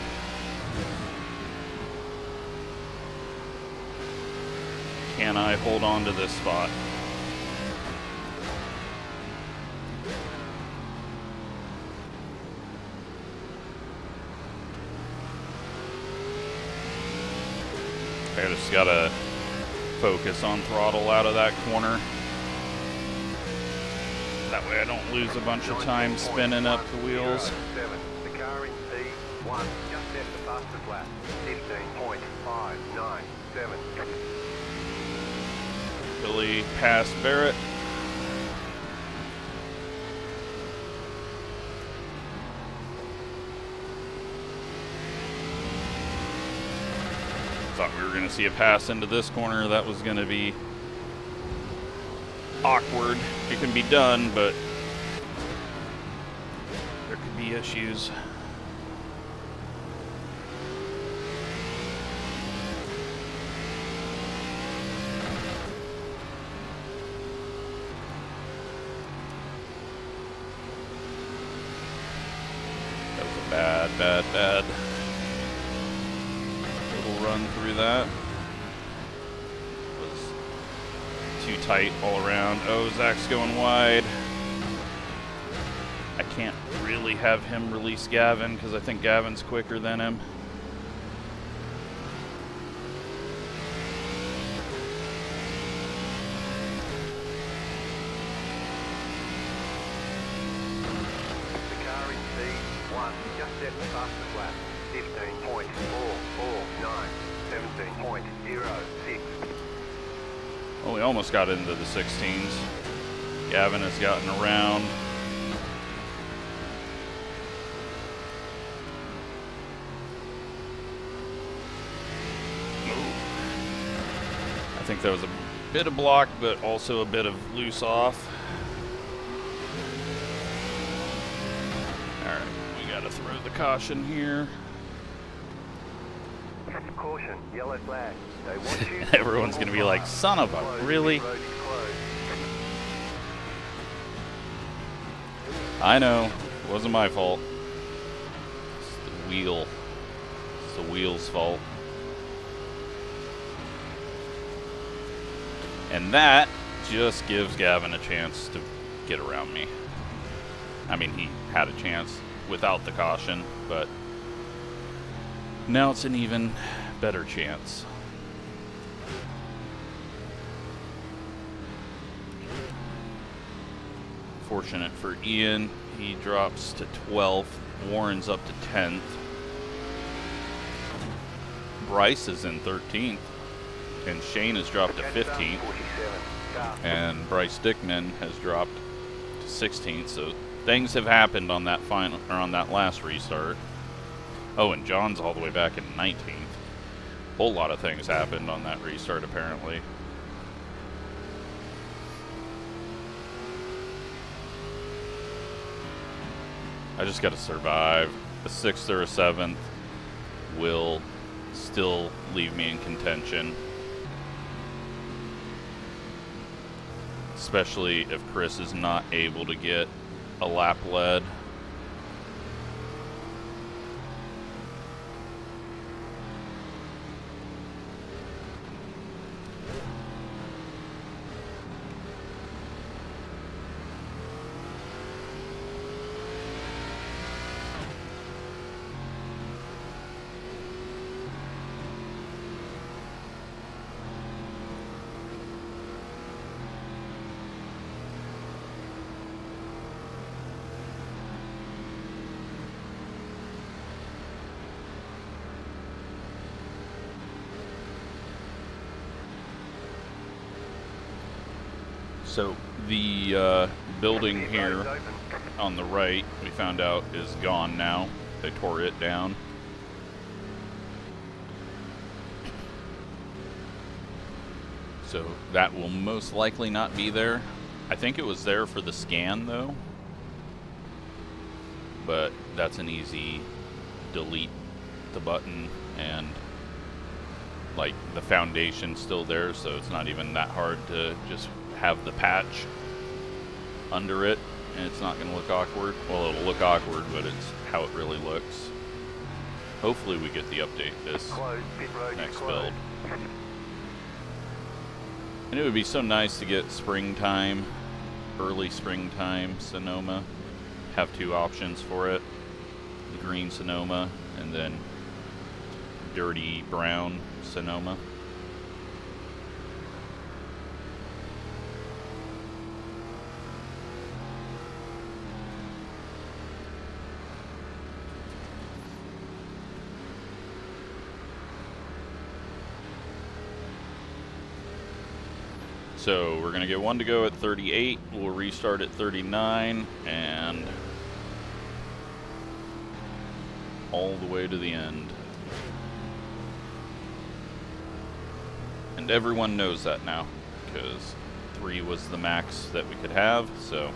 Can I hold on to this spot? I just gotta focus on throttle out of that corner. That way I don't lose a bunch of time spinning up the wheels.
The car in P1 just set the fastest lap. 15.597.
Billy passed Barrett. Thought we were going to see a pass into this corner. That was going to be awkward. It can be done, but there could be issues. That was a bad little run through that. Was too tight all around. Oh, Zach's going wide. I can't really have him release Gavin because I think Gavin's quicker than him.
The car in P1 just set the fastest lap. 15.449. 17.06.
Well, we almost got into the 16s. Gavin has gotten around. I think that was a bit of block, but also a bit of loose off. Alright, we gotta throw the caution here.
Caution, yellow flag. They want you.
Everyone's gonna be like, son of a, really? I know, it wasn't my fault. It's the wheel. It's the wheel's fault. And that just gives Gavin a chance to get around me. I mean, he had a chance without the caution, but now it's an even better chance. Fortunate for Ian, he drops to 12th. Warren's up to 10th. Bryce is in 13th. And Shane has dropped to 15th. And Bryce Dickman has dropped to 16th. So things have happened on that final, or on that last restart. Oh, and John's all the way back in 19th. Whole lot of things happened on that restart, apparently. I just got to survive. A 6th or a 7th will still leave me in contention. Especially if Chris is not able to get a lap lead. So the building here on the right, we found out, is gone now. They tore it down. So that will most likely not be there. I think it was there for the scan though. But that's an easy delete the button, and like the foundation's still there, so it's not even that hard to just have the patch under it, and it's not going to look awkward. Well, it'll look awkward, but it's how it really looks. Hopefully we get the update this next build. And it would be so nice to get springtime, early springtime Sonoma. Have two options for it. The green Sonoma and then dirty brown Sonoma. So we're gonna get one to go at 38, we'll restart at 39, and all the way to the end. And everyone knows that now, because 3 was the max that we could have, so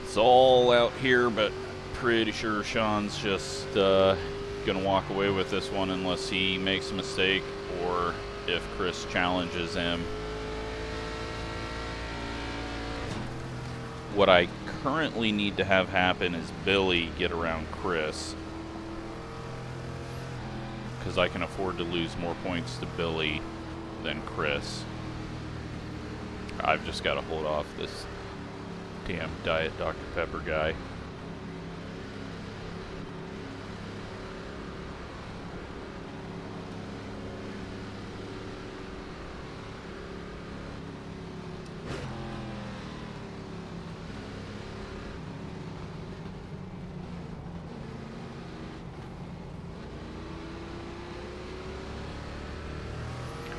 it's all out here, but pretty sure Sean's just gonna walk away with this one unless he makes a mistake, or if Chris challenges him. What I currently need to have happen is Billy get around Chris, because I can afford to lose more points to Billy than Chris. I've just got to hold off this damn Diet Dr. Pepper guy.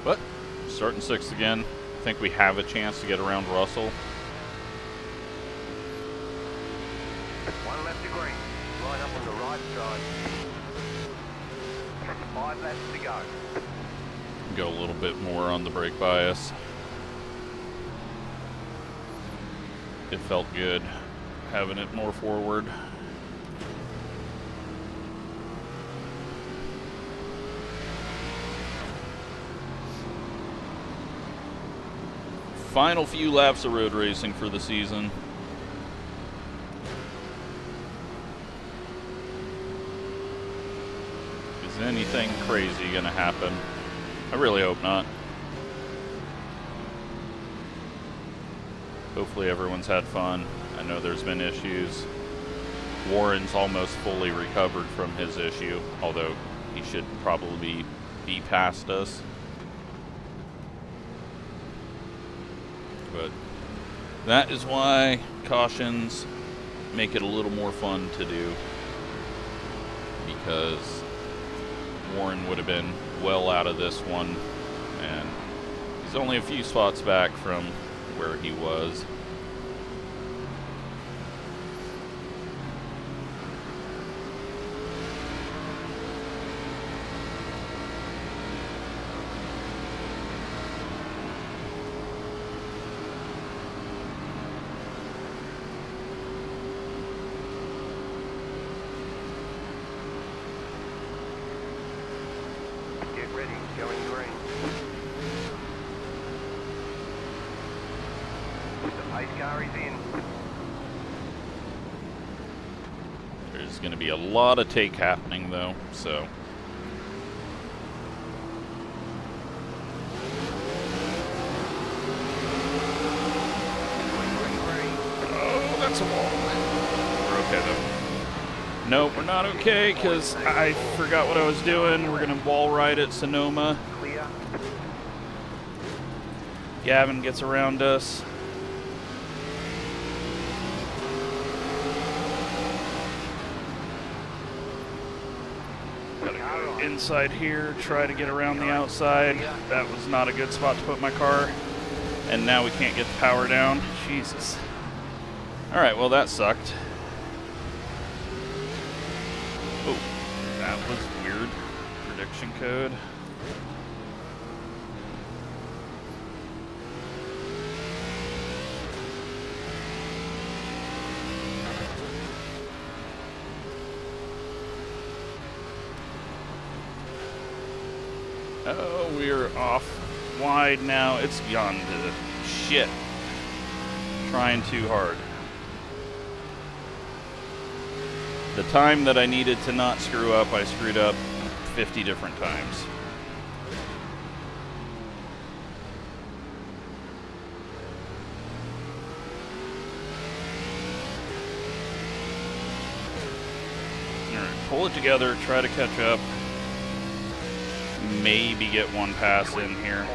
But, starting 6th again. I think we have a chance to get around Russell.
One left to green. Line up on the right side. 5 laps to go.
Go a little bit more on the brake bias. It felt good having it more forward. Final few laps of road racing for the season. Is anything crazy gonna happen? I really hope not. Hopefully everyone's had fun. I know there's been issues. Warren's almost fully recovered from his issue, although he should probably be past us. But that is why cautions make it a little more fun to do, because Warren would have been well out of this one, and he's only a few spots back from where he was. There's going to be a lot of take happening though, so. Oh, that's a wall. We're okay though. Nope, we're not okay because I forgot what I was doing. We're going to wall ride at Sonoma. Gavin gets around us. Inside here, try to get around the outside. That was not a good spot to put my car. And now we can't get the power down. Jesus. Alright, well that sucked. Oh, that was weird. Prediction code. Oh, we're off wide now. It's gone to shit. trying too hard. The time that I needed to not screw up, I screwed up 50 different times. Alright, pull it together, try to catch up. Maybe get one pass in here.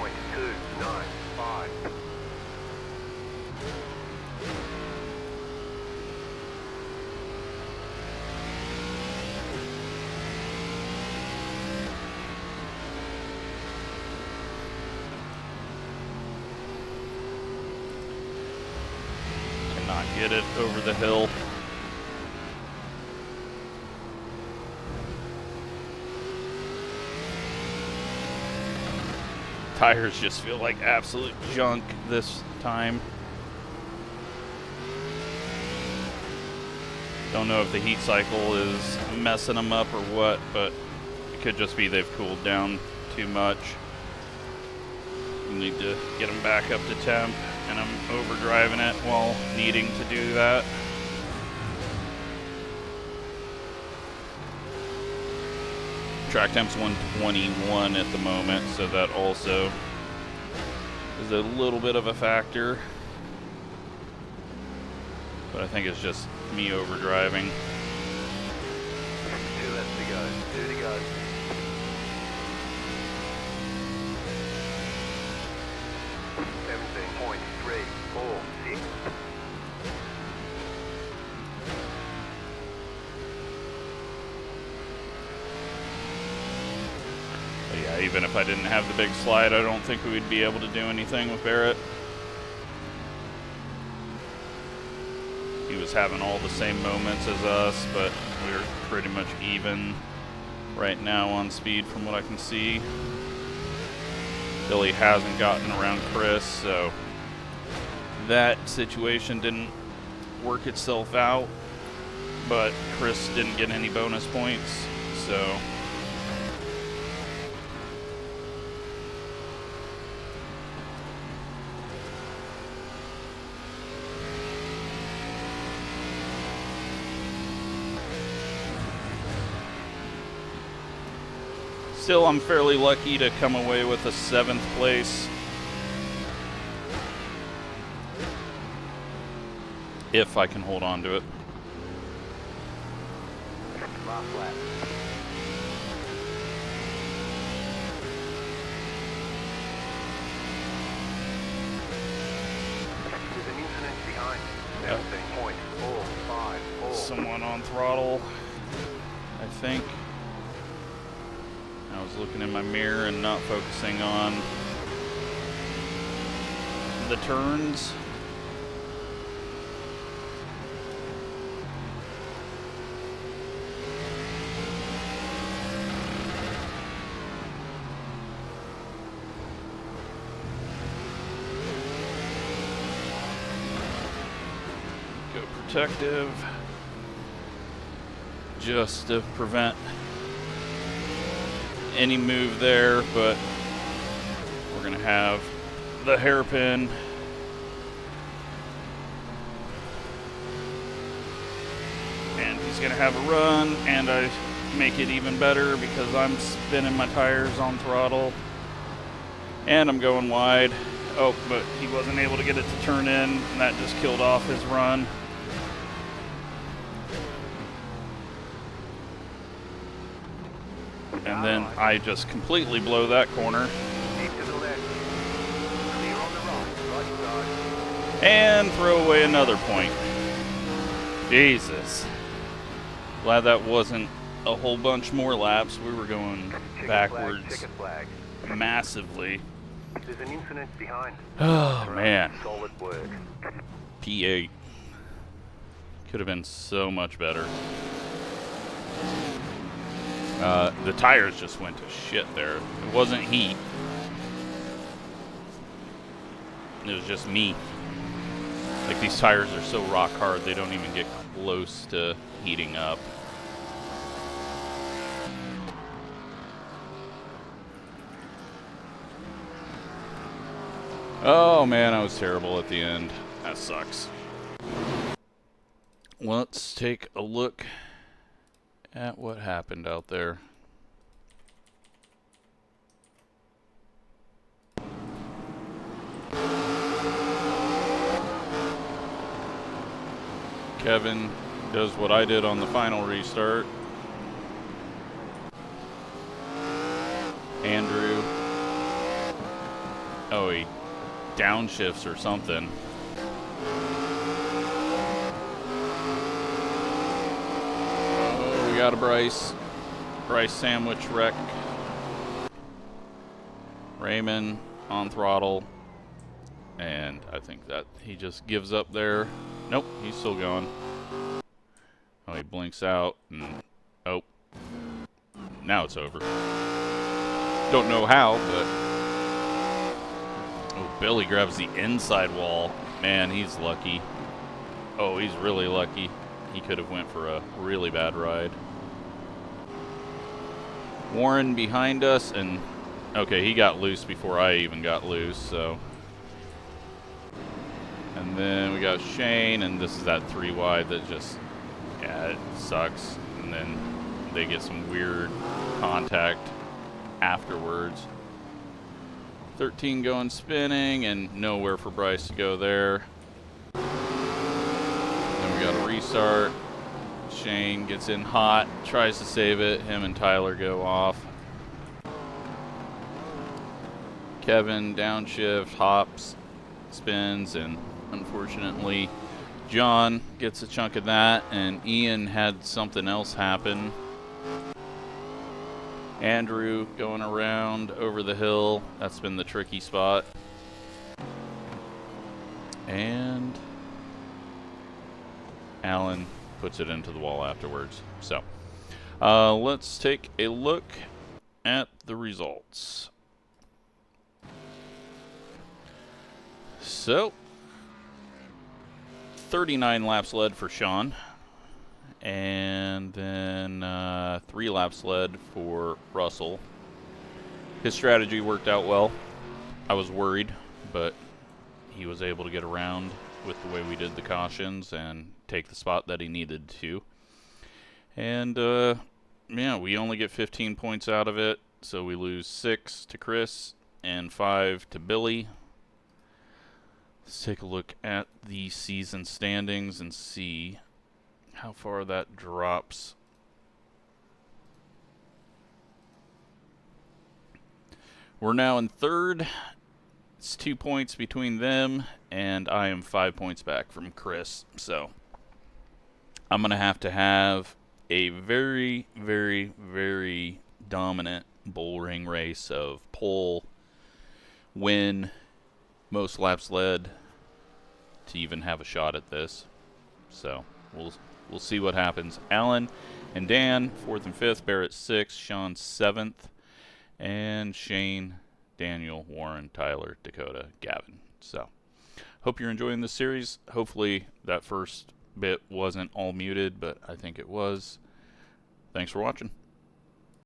Cannot get it over the hill. Tires just feel like absolute junk this time. Don't know if the heat cycle is messing them up or what, but it could just be they've cooled down too much. We need to get them back up to temp, and I'm overdriving it while needing to do that. Track temp's 121 at the moment, so that also is a little bit of a factor. But I think it's just me overdriving.
2 left to go. 2 to go.
Yeah, even if I didn't have the big slide, I don't think we'd be able to do anything with Barrett. He was having all the same moments as us, but we're pretty much even right now on speed from what I can see. Billy hasn't gotten around Chris, so that situation didn't work itself out, but Chris didn't get any bonus points, so still, I'm fairly lucky to come away with a 7th place. If I can hold on to it.
Last lap. There's an incident behind. 17.454.
Someone on throttle, I think. I was looking in my mirror and not focusing on the turns. Go protective, just to prevent any move there, but we're gonna have the hairpin. And he's gonna have a run, and I make it even better because I'm spinning my tires on throttle. And I'm going wide. Oh, but he wasn't able to get it to turn in, and that just killed off his run. And then I just completely blow that corner. And throw away another point. Jesus. Glad that wasn't a whole bunch more laps. We were going backwards massively.
There's an incident behind.
Oh, man.
Solid work.
P8. Could have been so much better. The tires just went to shit there. It wasn't heat. It was just me. Like, these tires are so rock hard, they don't even get close to heating up. Oh man, I was terrible at the end. That sucks. Let's take a look at what happened out there. Kevin does what I did on the final restart. Andrew. Oh, he downshifts or something. Oh, we got a Bryce sandwich wreck. Raymond on throttle. And I think that he just gives up there. Nope, he's still going. Oh, he blinks out and oh, now it's over. Don't know how, but oh, Billy grabs the inside wall. Man, he's lucky. Oh, he's really lucky. He could have went for a really bad ride. Warren behind us, and okay, he got loose before I even got loose, so. And then we got Shane, and this is that 3 wide that just, yeah, it sucks. And then they get some weird contact afterwards. 13 going spinning, and nowhere for Bryce to go there. Then we got a restart. Shane gets in hot, tries to save it. Him and Tyler go off. Kevin downshift, hops, spins, and unfortunately John gets a chunk of that, and Ian had something else happen. Andrew going around over the hill. That's been the tricky spot. And Alan puts it into the wall afterwards. So let's take a look at the results. So 39 laps led for Sean, and then 3 laps led for Russell. His strategy worked out well. I was worried, but he was able to get around with the way we did the cautions and take the spot that he needed to. And yeah, we only get 15 points out of it, so we lose 6 to Chris and 5 to Billy. Let's take a look at the season standings and see how far that drops. We're now in 3rd. It's 2 points between them, and I am 5 points back from Chris. So I'm going to have a very, very, very dominant bull ring race of pole, win, most laps led to even have a shot at this. So we'll see what happens. Alan and Dan 4th and 5th, Barrett 6th, Sean 7th, and Shane, Daniel, Warren, Tyler, Dakota, Gavin. So hope you're enjoying this series. Hopefully that first bit wasn't all muted, but I think it was. Thanks for watching.